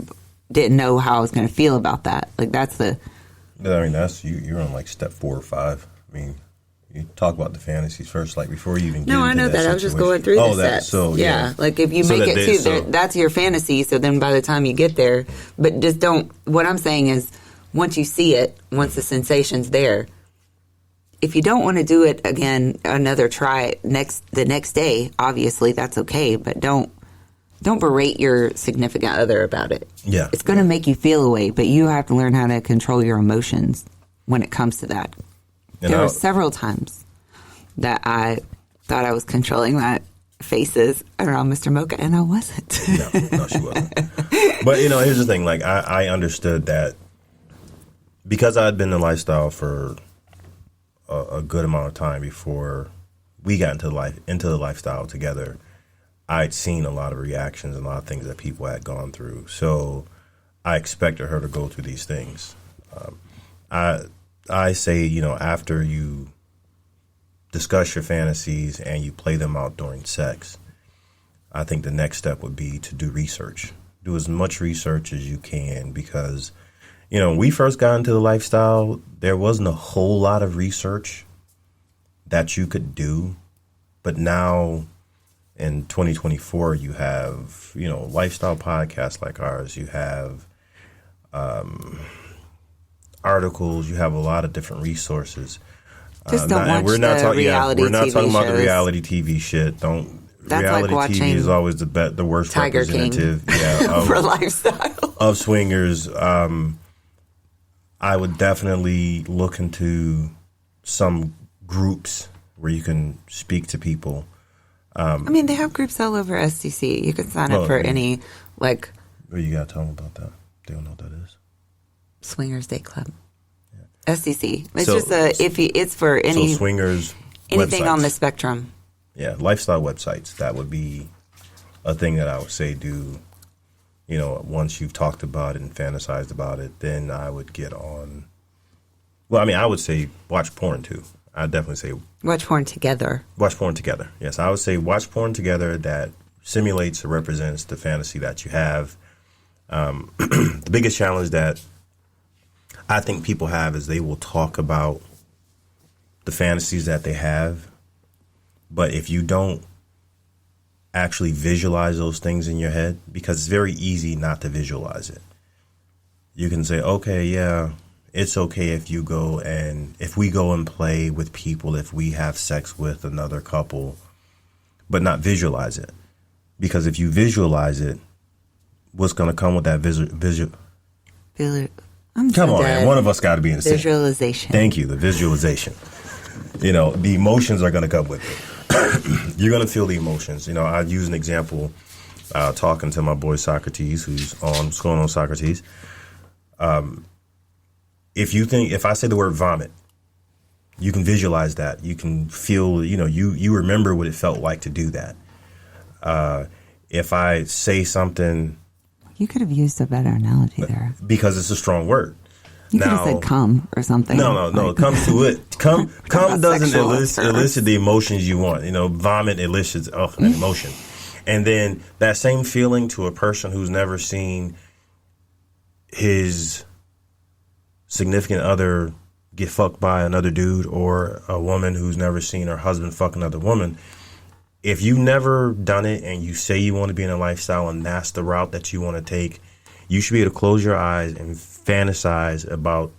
didn't know how I was going to feel about that. Like, that's the... that's you're on like step 4 or 5. You talk about the fantasies first, like before you even get into that. No, I know that. I was just going through the steps. So, yeah. Like if you make it too, that's your fantasy. So then by the time you get there, but just don't, what I'm saying is once you see it, once the sensation's there, if you don't want to do it again, another try the next day, obviously that's okay, but don't berate your significant other about it. Yeah. It's going to make you feel a way, but you have to learn how to control your emotions when it comes to that. There were several times that I thought I was controlling my faces around Mr. Mocha, and I wasn't. No, she wasn't. But, here's the thing. Like, I understood that because I had been in the lifestyle for a good amount of time before we got into the lifestyle together, I'd seen a lot of reactions and a lot of things that people had gone through. So I expected her to go through these things. I say, after you discuss your fantasies and you play them out during sex, I think the next step would be to do research. Do as much research as you can, because, when we first got into the lifestyle, there wasn't a whole lot of research that you could do. But now in 2024, you have, lifestyle podcasts like ours. You have articles. You have a lot of different resources. Just don't watch we're not the reality We're not TV talking about the shows. reality TV shit. That's reality like TV is always the worst Tiger representative. King. Yeah, for lifestyle of swingers. I would definitely look into some groups where you can speak to people. They have groups all over STC. You can sign up for any, like... Well, you got to tell them about that. They don't know what that is. Swingers Day Club. Yeah. STC. It's it's for any... So swingers anything websites. On the spectrum. Yeah, lifestyle websites. That would be a thing that I would say do. Once you've talked about it and fantasized about it, then I would get on. Well, I would say watch porn too. I'd definitely say watch porn together. Watch porn together. Yes, I would say watch porn together that simulates or represents the fantasy that you have. The biggest challenge that I think people have is they will talk about the fantasies that they have, but if you don't actually visualize those things in your head, because it's very easy not to visualize it. You can say, okay, yeah, it's okay if we go and play with people, if we have sex with another couple, but not visualize it. Because if you visualize it, what's going to come with that visual. I'm Come so on, dead. man. One of us got to be in the scene. Visualization. Thank you. The visualization. The emotions are going to come with it. You're going to feel the emotions. I use an example talking to my boy Socrates, what's going on, Socrates? If I say the word vomit, you can visualize that. You can feel, you remember what it felt like to do that. If I say something. You could have used a better analogy there. Because it's a strong word. You could have said come or something. No. Like, come to it. Come doesn't elicit the emotions you want. Vomit elicits an emotion. And then that same feeling to a person who's never seen his significant other get fucked by another dude, or a woman who's never seen her husband fuck another woman. If you've never done it and you say you want to be in a lifestyle and that's the route that you want to take, you should be able to close your eyes and fantasize about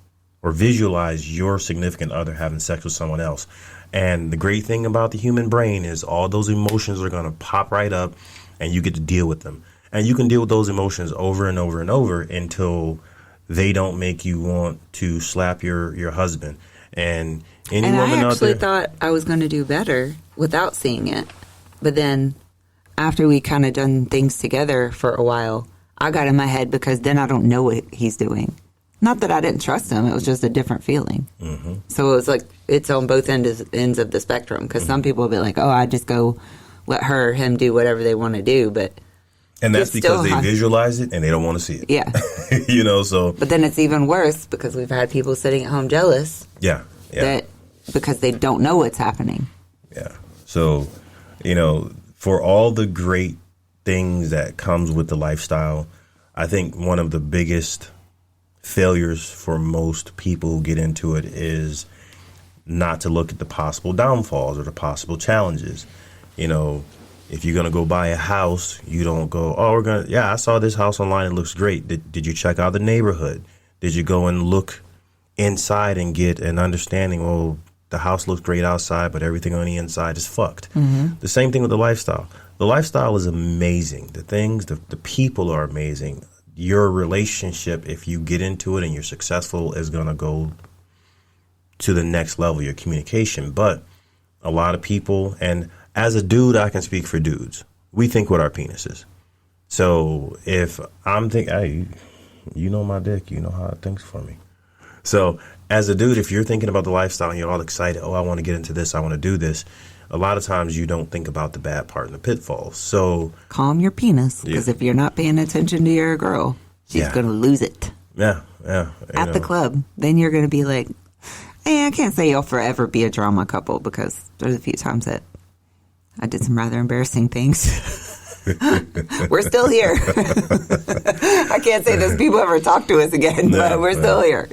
or visualize your significant other having sex with someone else. And the great thing about the human brain is all those emotions are going to pop right up and you get to deal with them. And you can deal with those emotions over and over and over until they don't make you want to slap your husband. And any woman out there. I actually thought I was going to do better without seeing it. But then after we kind of done things together for a while, I got in my head because then I don't know what he's doing. Not that I didn't trust him. It was just a different feeling. Mm-hmm. So it was like it's on both ends of the spectrum. Because some people will be like, oh, I just go let her or him do whatever they want to do. And that's because they visualize it and they don't want to see it. Yeah. So. But then it's even worse because we've had people sitting at home jealous. Yeah. Because they don't know what's happening. Yeah. So, for all the great things that comes with the lifestyle, I think one of the biggest failures for most people who get into it is not to look at the possible downfalls or the possible challenges. If you're going to go buy a house, you don't go, I saw this house online. It looks great. Did you check out the neighborhood? Did you go and look inside and get an understanding? Well, the house looks great outside, but everything on the inside is fucked. Mm-hmm. The same thing with the lifestyle. The lifestyle is amazing. The people are amazing. Your relationship, if you get into it and you're successful, is going to go to the next level, your communication. But a lot of people, and as a dude, I can speak for dudes. We think with our penises. So if I'm thinking, hey, my dick, you know how it thinks for me. So as a dude, if you're thinking about the lifestyle and you're all excited, I want to get into this, I want to do this, a lot of times you don't think about the bad part and the pitfalls. So calm your penis, because if you're not paying attention to your girl, she's going to lose it. Yeah. At the club, then you're going to be like, hey, I can't say you'll forever be a drama couple, because there's a few times that I did some rather embarrassing things. We're still here. I can't say those people ever talk to us again, but we're still here.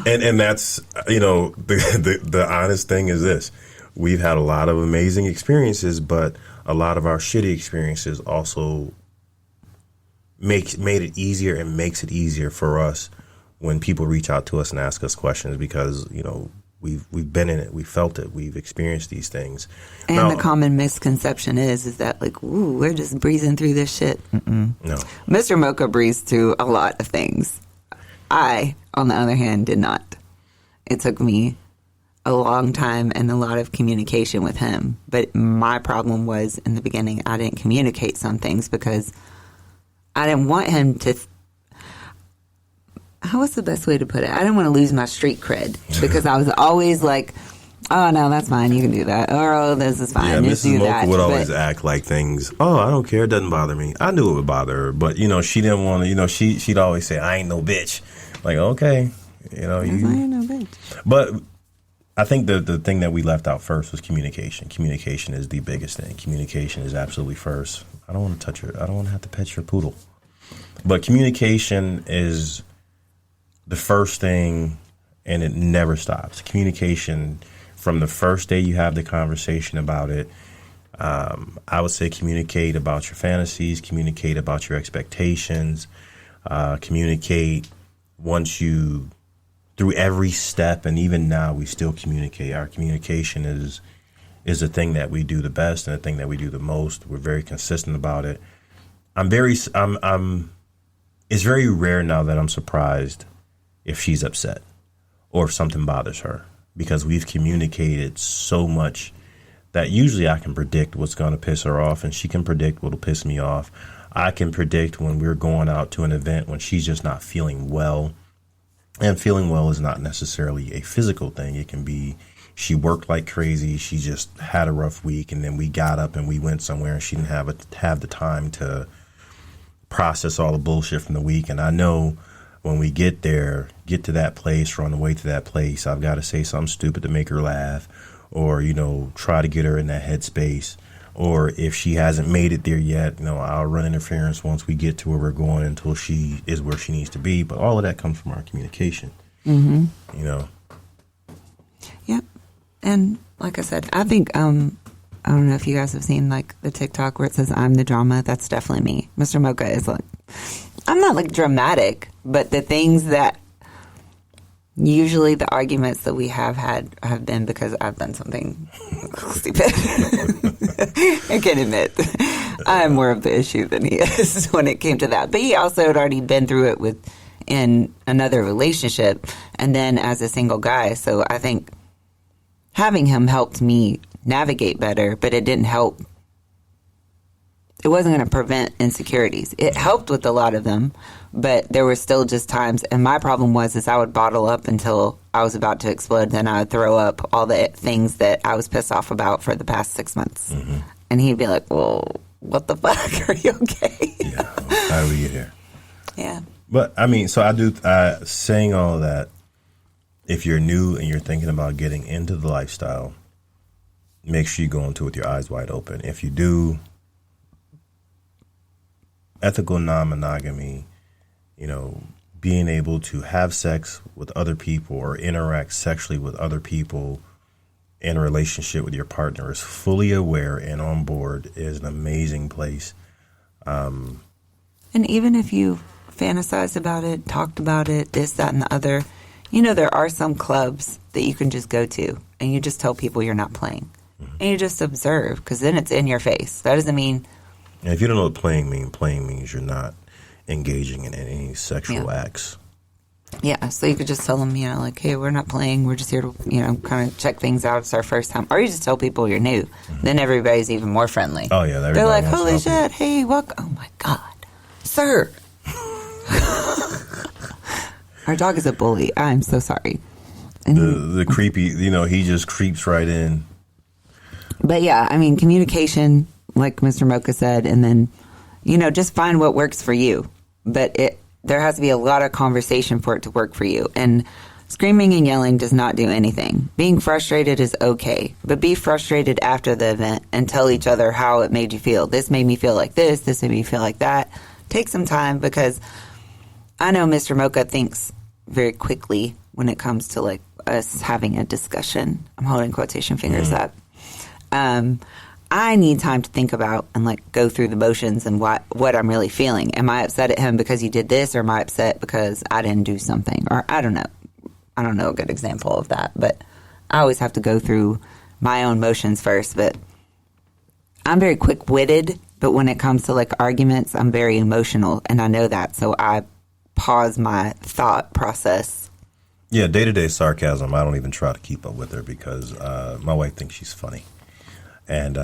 And that's, the honest thing is this. We've had a lot of amazing experiences, but a lot of our shitty experiences also made it easier and makes it easier for us when people reach out to us and ask us questions, because, we've been in it, we felt it, we've experienced these things. And now, the common misconception is that we're just breezing through this shit. Mm-mm. No. Mr. Mocha breezed through a lot of things. I, on the other hand, did not. It took me a long time and a lot of communication with him. But my problem was, in the beginning, I didn't communicate some things because I didn't want him to... What's the best way to put it? I didn't want to lose my street cred, because I was always like, oh, no, that's fine. You can do that. Or, oh, this is fine. Yeah, Just Mrs. do Mocha that. would always act like things, I don't care. It doesn't bother me. I knew it would bother her. But, she didn't want to, she'd always say, I ain't no bitch. Like, okay. I ain't no bitch. But I think the thing that we left out first was communication. Communication is the biggest thing. Communication is absolutely first. I don't want to touch her. I don't want to have to pet your poodle. But communication is the first thing, and it never stops. Communication, from the first day you have the conversation about it, I would say communicate about your fantasies, communicate about your expectations, communicate through every step, and even now we still communicate. Our communication is the thing that we do the best and the thing that we do the most. We're very consistent about it. I'm it's very rare now that I'm surprised if she's upset or if something bothers her, because we've communicated so much that usually I can predict what's going to piss her off, and she can predict what'll piss me off. I can predict when we're going out to an event when she's just not feeling well. And feeling well is not necessarily a physical thing. It can be she worked like crazy, she just had a rough week, and then we got up and we went somewhere and she didn't have the time to process all the bullshit from the week. And I know when we get to that place or on the way to that place, I've got to say something stupid to make her laugh, or, try to get her in that headspace. Or if she hasn't made it there yet, I'll run interference once we get to where we're going until she is where she needs to be. But all of that comes from our communication. Mm-hmm. Yeah. And like I said, I think, I don't know if you guys have seen like the TikTok where it says I'm the drama. That's definitely me. Mr. Mocha is like, I'm not like dramatic, but the things that usually the arguments that we have been because I've done something stupid. I can admit I'm more of the issue than he is when it came to that. But he also had already been through it in another relationship and then as a single guy. So I think having him helped me navigate better, but it didn't help. It wasn't going to prevent insecurities. It helped with a lot of them, but there were still just times. And my problem was I would bottle up until I was about to explode. Then I would throw up all the things that I was pissed off about for the past 6 months. Mm-hmm. And he'd be like, well, what the fuck? Are you okay? Yeah. How do we get here? Yeah. But, saying all of that, if you're new and you're thinking about getting into the lifestyle, make sure you go into it with your eyes wide open. If you do, ethical non-monogamy, being able to have sex with other people or interact sexually with other people in a relationship with your partner is fully aware and on board is an amazing place. And even if you fantasized about it, talked about it, this, that, and the other, there are some clubs that you can just go to and you just tell people you're not playing. Mm-hmm. And you just observe, because then it's in your face. That doesn't mean... And if you don't know what playing means you're not engaging in any sexual acts. Yeah, so you could just tell them, like, hey, we're not playing. We're just here to, kind of check things out. It's our first time. Or you just tell people you're new. Mm-hmm. Then everybody's even more friendly. Oh, yeah. They're like, holy shit, hey, welcome. Oh, my God. Sir. Our dog is a bully. I'm so sorry. And the creepy, he just creeps right in. But, yeah, communication, like Mr. Mocha said, and then, just find what works for you. But there has to be a lot of conversation for it to work for you. And screaming and yelling does not do anything. Being frustrated is okay. But be frustrated after the event and tell each other how it made you feel. This made me feel like this. This made me feel like that. Take some time, because I know Mr. Mocha thinks very quickly when it comes to like us having a discussion. I'm holding quotation fingers up. I need time to think about and like go through the motions and what I'm really feeling. Am I upset at him because he did this, or am I upset because I didn't do something? Or I don't know. I don't know a good example of that, but I always have to go through my own motions first. But I'm very quick-witted, but when it comes to like arguments, I'm very emotional, and I know that. So I pause my thought process. Yeah, day-to-day sarcasm, I don't even try to keep up with her because my wife thinks she's funny. And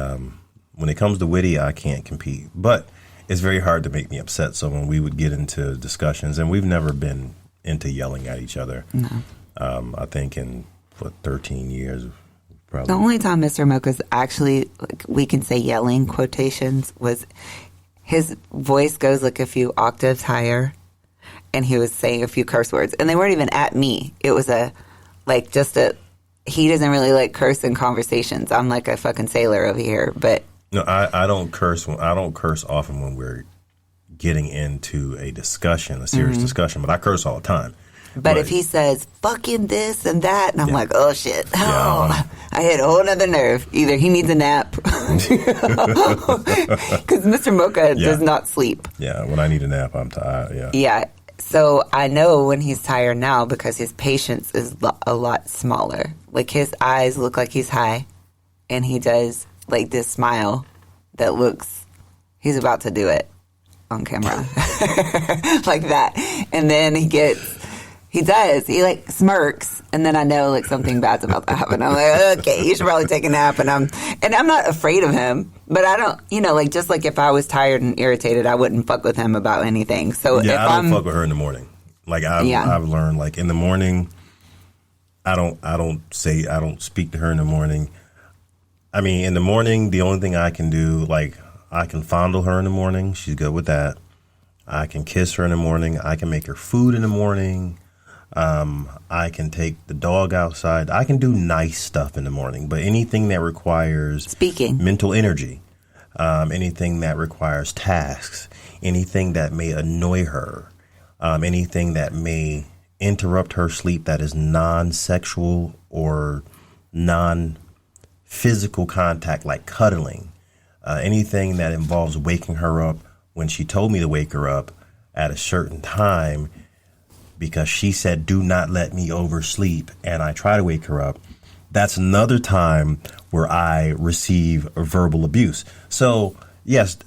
when it comes to witty, I can't compete. But it's very hard to make me upset. So when we would get into discussions, and we've never been into yelling at each other. No. I think in 13 years, probably. The only time Mr. Mocha's actually, like, we can say yelling quotations, was his voice goes like a few octaves higher, and he was saying a few curse words. And they weren't even at me. It was he doesn't really like curse in conversations. I'm like a fucking sailor over here, but no, I don't curse. I don't curse often when we're getting into a discussion, a serious discussion. But I curse all the time. But if he says fucking this and that, and I'm like, oh shit, I hit a whole other nerve. Either he needs a nap, because Mr. Mocha does not sleep. Yeah, when I need a nap, I'm tired. Yeah. Yeah. So I know when he's tired now because his patience is a lot smaller. Like his eyes look like he's high, and he does like this smile that looks, he's about to do it. on camera. Like that. And then he like smirks, and then I know like something bad's about to happen. I'm like, okay, you should probably take a nap. And I'm not afraid of him, but I don't, like just like if I was tired and irritated, I wouldn't fuck with him about anything. So yeah, if I don't fuck with her in the morning. Like I've learned, like in the morning, I don't speak to her in the morning. I mean, in the morning, the only thing I can do, like I can fondle her in the morning. She's good with that. I can kiss her in the morning. I can make her food in the morning. I can take the dog outside. I can do nice stuff in the morning, but anything that requires speaking, mental energy, anything that requires tasks, anything that may annoy her, anything that may interrupt her sleep that is non-sexual or non-physical contact, like cuddling, anything that involves waking her up when she told me to wake her up at a certain time, because she said, do not let me oversleep, and I try to wake her up, that's another time where I receive verbal abuse. So, yes,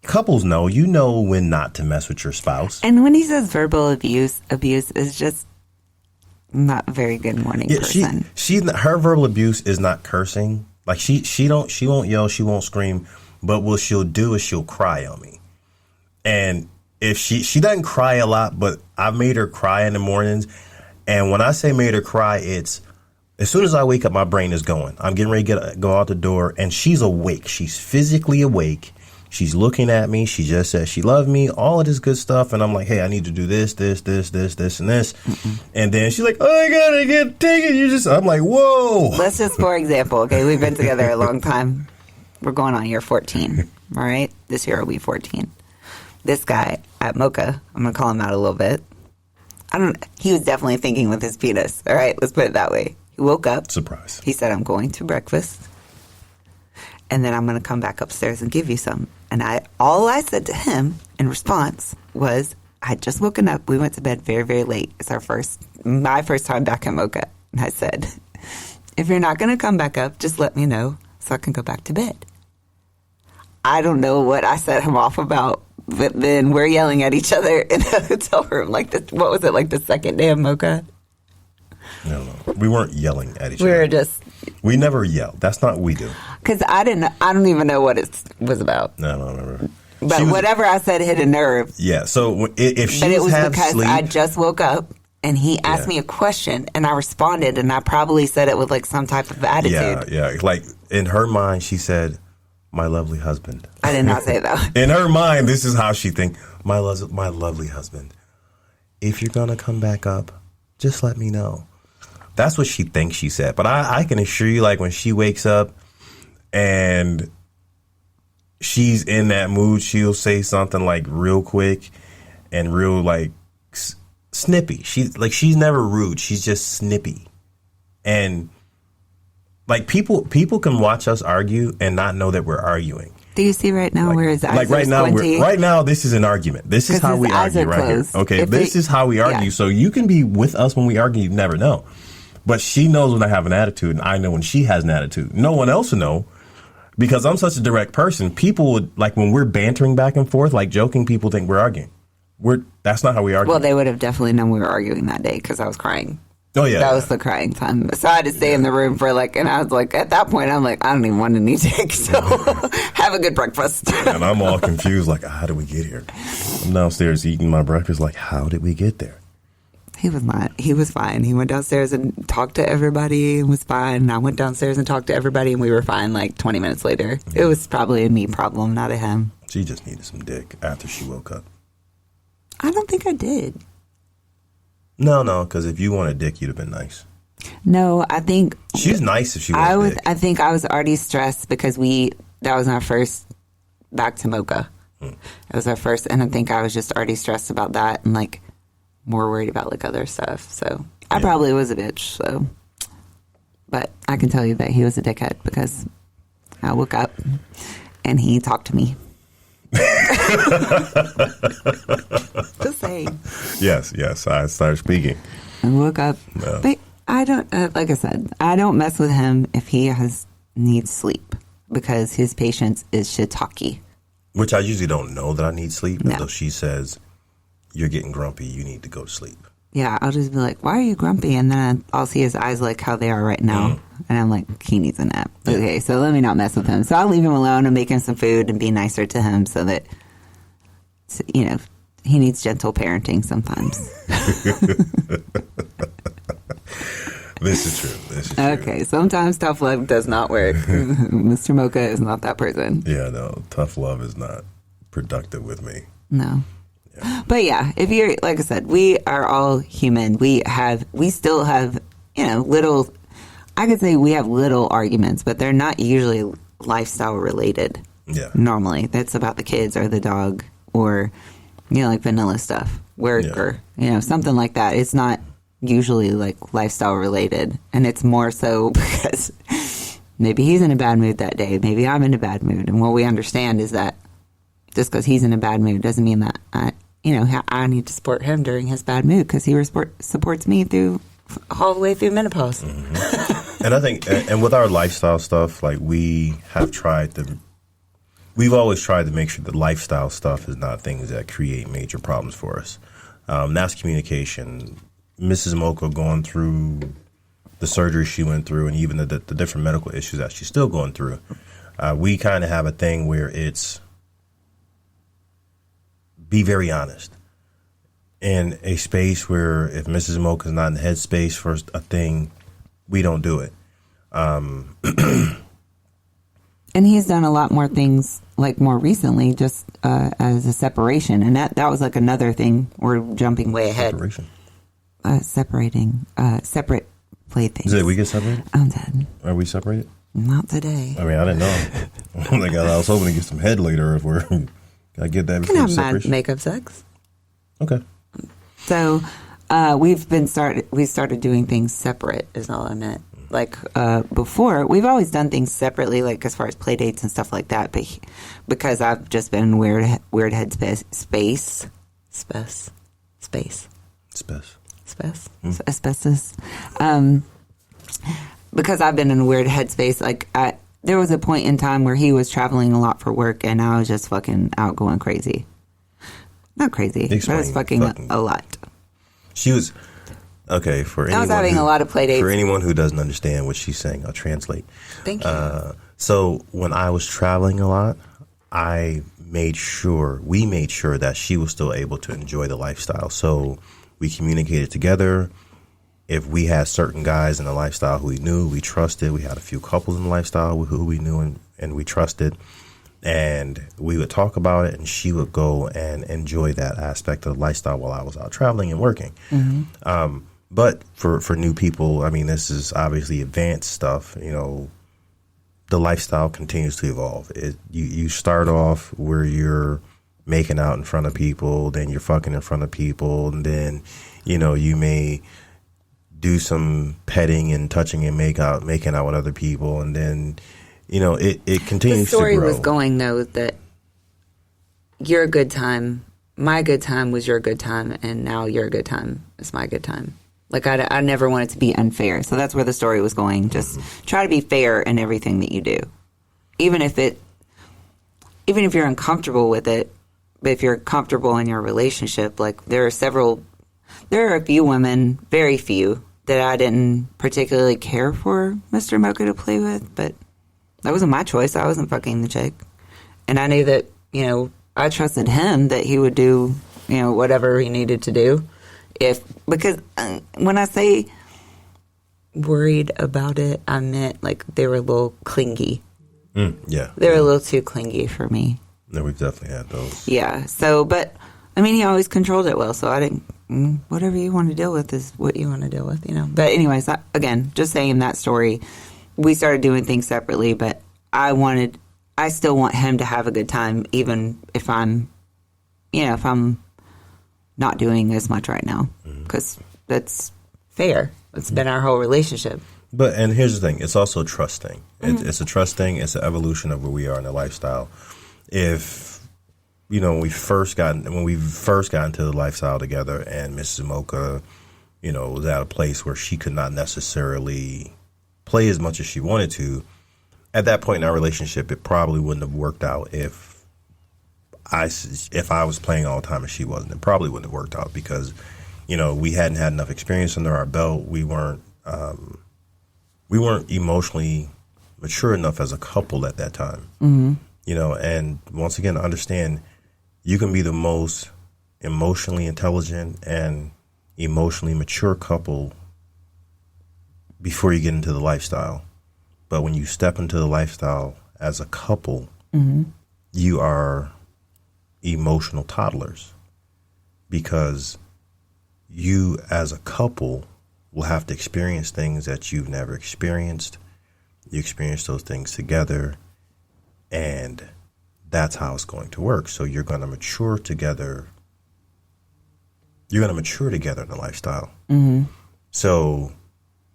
couples know, when not to mess with your spouse. And when he says verbal abuse is just not a very good morning person. Her verbal abuse is not cursing. Like she won't yell, she won't scream, but what she'll do is she'll cry on me. And if she doesn't cry a lot, but I've made her cry in the mornings. And when I say made her cry, it's as soon as I wake up, my brain is going. I'm getting ready to go out the door, and she's awake. She's physically awake. She's looking at me. She just says she loved me, all of this good stuff. And I'm like, hey, I need to do this, and this. Mm-mm. And then she's like, oh, I gotta get taken. I'm like, whoa. Let's just, for example, okay, we've been together a long time. We're going on year 14, all right? This year will be 14. This guy at Mocha, I'm going to call him out a little bit. He was definitely thinking with his penis. All right, let's put it that way. He woke up. Surprise. He said, I'm going to breakfast, and then I'm going to come back upstairs and give you some. And all I said to him in response was, I had just woken up. We went to bed very, very late. It's my first time back at Mocha. And I said, if you're not going to come back up, just let me know so I can go back to bed. I don't know what I set him off about. But then we're yelling at each other in a hotel room. Like, what was it, like the second day of Mocha? No. We weren't yelling at each other. We never yelled. That's not what we do. Because I don't even know what it was about. No, I don't remember. But whatever I said hit a nerve. Yeah, so if she But it was half because sleep, I just woke up, and he asked me a question, and I responded, and I probably said it with, like, some type of attitude. Yeah. Like, in her mind, she said, my lovely husband. I did not say that. In her mind, this is how she thinks. My lovely husband. If you're going to come back up, just let me know. That's what she thinks she said. But I can assure you, like, when she wakes up and she's in that mood, she'll say something, like, real quick and real, like, snippy. She's never rude. She's just snippy. And like people can watch us argue and not know that we're arguing. Do you see right now where his eyes like right are now? squinty? Right now, this is an argument. This is how we argue right here. Okay, this is how we argue. Yeah. So you can be with us when we argue. You never know. But she knows when I have an attitude, and I know when she has an attitude. No one else will know because I'm such a direct person. People would, like, when we're bantering back and forth, like joking, people think we're arguing. That's not how we argue. Well, they would have definitely known we were arguing that day because I was crying. Oh, yeah. That was the crying time. So I had to stay in the room for and I was like, at that point, I'm like, I don't even want any dick. So have a good breakfast. And I'm all confused, like, how did we get here? I'm downstairs eating my breakfast, like, how did we get there? He was not. He was fine. He went downstairs and talked to everybody and was fine. And I went downstairs and talked to everybody and we were fine like 20 minutes later. Mm-hmm. It was probably a me problem, not a him. She just needed some dick after she woke up. I don't think I did. No, because if you wanted dick, you'd have been nice. No, I think she's nice if she was dick. I think I was already stressed because that was our first back to Mocha. It was our first, and I think I was just already stressed about that and like more worried about like other stuff. So I probably was a bitch. So, but I can tell you that he was a dickhead because I woke up and he talked to me. Just saying. Yes. I started speaking. I woke up, but I don't. Like I said, I don't mess with him if he needs sleep because his patience is shiitake. Which I usually don't know that I need sleep No. until she says, "You're getting grumpy. You need to go to sleep." Yeah, I'll just be like, "Why are you grumpy?" And then I'll see his eyes like how they are right now. And I'm like, he needs a nap. Yeah. Okay, so let me not mess with him. So I'll leave him alone and make him some food and be nicer to him so that, you know, he needs gentle parenting sometimes. This is true. This is true. Okay, sometimes tough love does not work. Mr. Mocha is not that person. Yeah, no, tough love is not productive with me. No. But yeah, if you're, like I said, we are all human. We still have, you know, little, I could say we have little arguments, but they're not usually lifestyle related. Yeah. Normally. That's about the kids or the dog or, you know, like vanilla stuff, work or, you know, something like that. It's not usually like lifestyle related. And it's more so because maybe he's in a bad mood that day. Maybe I'm in a bad mood. And what we understand is that just because he's in a bad mood doesn't mean that I need to support him during his bad mood because he supports me through all the way through menopause. Mm-hmm. And I think, and with our lifestyle stuff, like we've always tried to make sure that lifestyle stuff is not things that create major problems for us. That's communication. Mrs. Mocha going through the surgery she went through and even the different medical issues that she's still going through. We kind of have a thing where it's be very honest. In a space where if Mrs. Mocha is not in the headspace for a thing, we don't do it. And he's done a lot more things, like more recently, just as a separation. And that was like another thing. We're jumping way ahead. Separation. Separating. Separate playthings. Did we get separated? I'm dead. Are we separated? Not today. I mean, I didn't know. Like, I was hoping to get some head later if we're... Can I get that Can before have separation? makeup sex. Okay. So we started doing things separate is all I meant. Like before, we've always done things separately, like as far as play dates and stuff like that. But because I've just been in weird headspace, asbestos. Because I've been in a weird headspace, like there was a point in time where he was traveling a lot for work, and I was just fucking out going crazy. Not crazy, but I was fucking a lot. She was... Okay, for anyone I was having a lot of play dates. For anyone who doesn't understand what she's saying, I'll translate. Thank you. So when I was traveling a lot, we made sure that she was still able to enjoy the lifestyle. So we communicated together. If we had certain guys in the lifestyle who we knew, we trusted. We had a few couples in the lifestyle who we knew and we trusted. And we would talk about it, and she would go and enjoy that aspect of the lifestyle while I was out traveling and working. Mm-hmm. But for new people, I mean, this is obviously advanced stuff. You know, the lifestyle continues to evolve. You start off where you're making out in front of people, then you're fucking in front of people, and then, you know, you may do some petting and touching and making out with other people, and then, you know, it continues to grow. The story was going, though, that your good time, my good time was your good time, and now your good time is my good time. Like, I never want it to be unfair. So that's where the story was going. Just try to be fair in everything that you do. Even if you're uncomfortable with it, but if you're comfortable in your relationship, like there are a few women, very few, that I didn't particularly care for Mr. Mocha to play with, but that wasn't my choice. I wasn't fucking the chick. And I knew that, you know, I trusted him that he would do, you know, whatever he needed to do. Because when I say worried about it, I meant like they were a little clingy. Yeah. They were a little too clingy for me. No, we've definitely had those. Yeah. So, but I mean, he always controlled it well. So I didn't, whatever you want to deal with is what you want to deal with, you know. But anyways, again, just saying that story, we started doing things separately, but I still want him to have a good time, even if I'm not doing as much right now, because that's fair. It's been our whole relationship. And here's the thing: it's also trusting. It's a trust thing. It's an evolution of where we are in the lifestyle. If you know, when we first got into the lifestyle together, and Mrs. Mocha, you know, was at a place where she could not necessarily play as much as she wanted to. At that point in our relationship, it probably wouldn't have worked out if if I was playing all the time and she wasn't, it probably wouldn't have worked out because, we hadn't had enough experience under our belt. We weren't emotionally mature enough as a couple at that time. Mm-hmm. And once again, understand you can be the most emotionally intelligent and emotionally mature couple before you get into the lifestyle. But when you step into the lifestyle as a couple, mm-hmm. you are emotional toddlers because you as a couple will have to experience things that you've never experienced. You experience those things together, and that's how it's going to work. So you're going to mature together. You're going to mature together in the lifestyle. Mm-hmm. So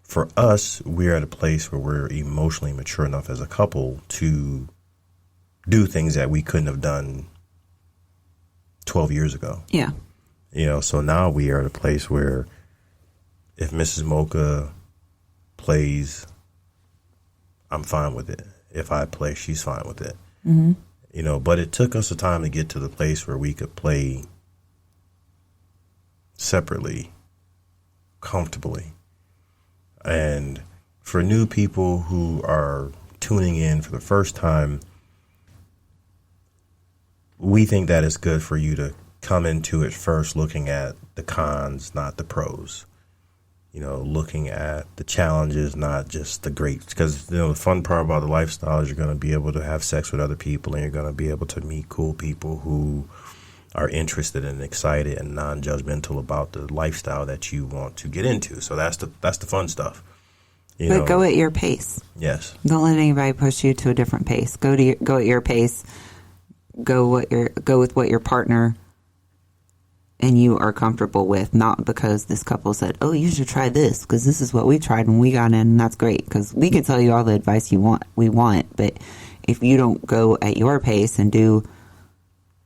for us, we're at a place where we're emotionally mature enough as a couple to do things that we couldn't have done 12 years ago. Yeah. So now we are at a place where if Mrs. Mocha plays, I'm fine with it. If I play, she's fine with it. Mm-hmm. But it took us a time to get to the place where we could play separately, comfortably. And for new people who are tuning in for the first time, we think that it's good for you to come into it first looking at the cons, not the pros. Looking at the challenges, not just the great. Because, the fun part about the lifestyle is you're going to be able to have sex with other people and you're going to be able to meet cool people who are interested and excited and non-judgmental about the lifestyle that you want to get into. So that's the fun stuff. But go at your pace. Yes. Don't let anybody push you to a different pace. Go at your pace. Go with what your partner and you are comfortable with, not because this couple said, oh, you should try this because this is what we tried when we got in and that's great, because we can tell you all the advice we want, but if you don't go at your pace and do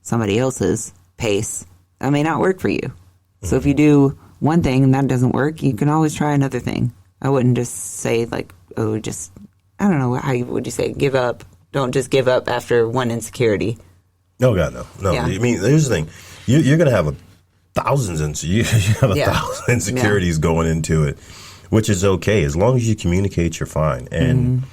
somebody else's pace, that may not work for you. Mm-hmm. So if you do one thing and that doesn't work, you can always try another thing. I wouldn't just say I don't know, would you say give up? Don't just give up after one insecurity. No, God, no. Yeah. I mean, here's the thing. You're going to have thousand insecurities going into it, which is okay. As long as you communicate, you're fine. And,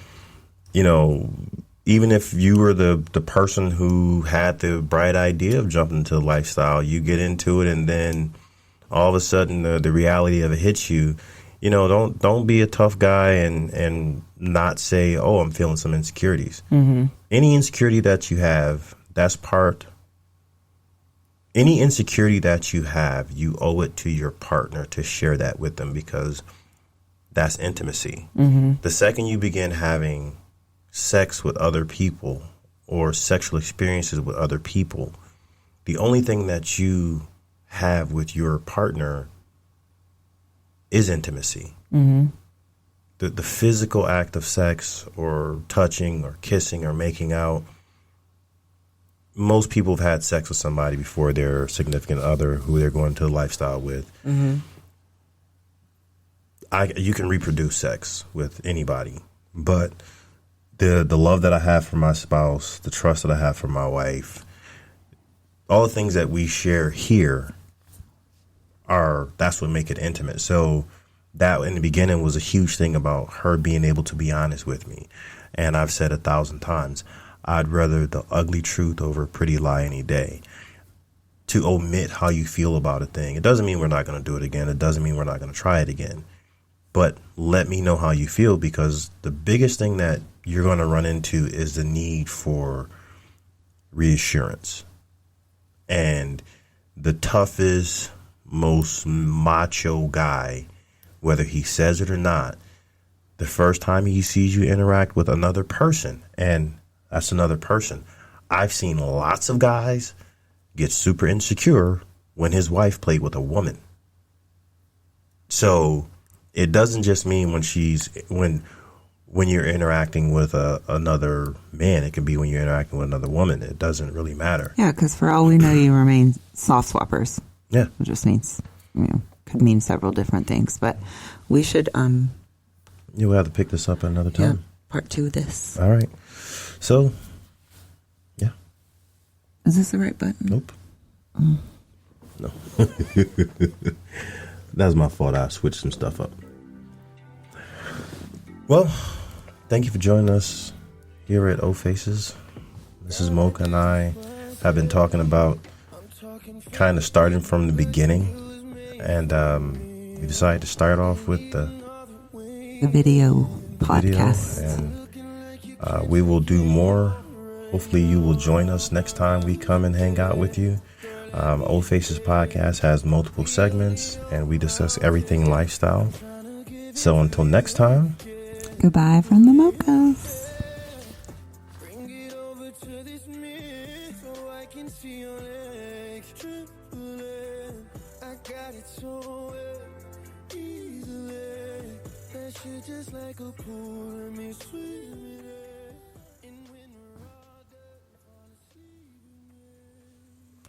even if you were the person who had the bright idea of jumping into the lifestyle, you get into it and then all of a sudden the reality of it hits you. Don't be a tough guy and not say, oh, I'm feeling some insecurities. Mm-hmm. Any insecurity that you have, any insecurity that you have, you owe it to your partner to share that with them because that's intimacy. Mm-hmm. The second you begin having sex with other people or sexual experiences with other people, the only thing that you have with your partner is intimacy. Mm-hmm. The physical act of sex or touching or kissing or making out, most people have had sex with somebody before their significant other who they're going to the lifestyle with. Mm-hmm. You can reproduce sex with anybody, but the love that I have for my spouse, the trust that I have for my wife, all the things that we share here that's what make it intimate. So that in the beginning was a huge thing about her being able to be honest with me. And I've said 1,000 times, I'd rather the ugly truth over a pretty lie any day. To omit how you feel about a thing. It doesn't mean we're not going to do it again. It doesn't mean we're not going to try it again. But let me know how you feel, because the biggest thing that you're going to run into is the need for reassurance. And the toughest, most macho guy, whether he says it or not, the first time he sees you interact with another person, and that's another person. I've seen lots of guys get super insecure when his wife played with a woman. So it doesn't just mean when you're interacting with another man. It can be when you're interacting with another woman. It doesn't really matter. Yeah, because for all we know, you remain soft swappers. Yeah. It just means, could mean several different things. But we should... We'll have to pick this up at another time. Yeah, part 2 of this. All right. So, yeah. Is this the right button? Nope. No. That's my fault. I switched some stuff up. Well, thank you for joining us here at O Faces. Mrs. Mocha and I have been talking about kind of starting from the beginning. And we decided to start off with the video podcast. And we will do more. Hopefully you will join us next time we come and hang out with you. O Faces podcast has multiple segments, and we discuss everything lifestyle. So until next time, goodbye from the Mochas. Bring it over to this mirror so I can see your legs trembling. I got it so easily. That shit just like a pool, let me swim in it.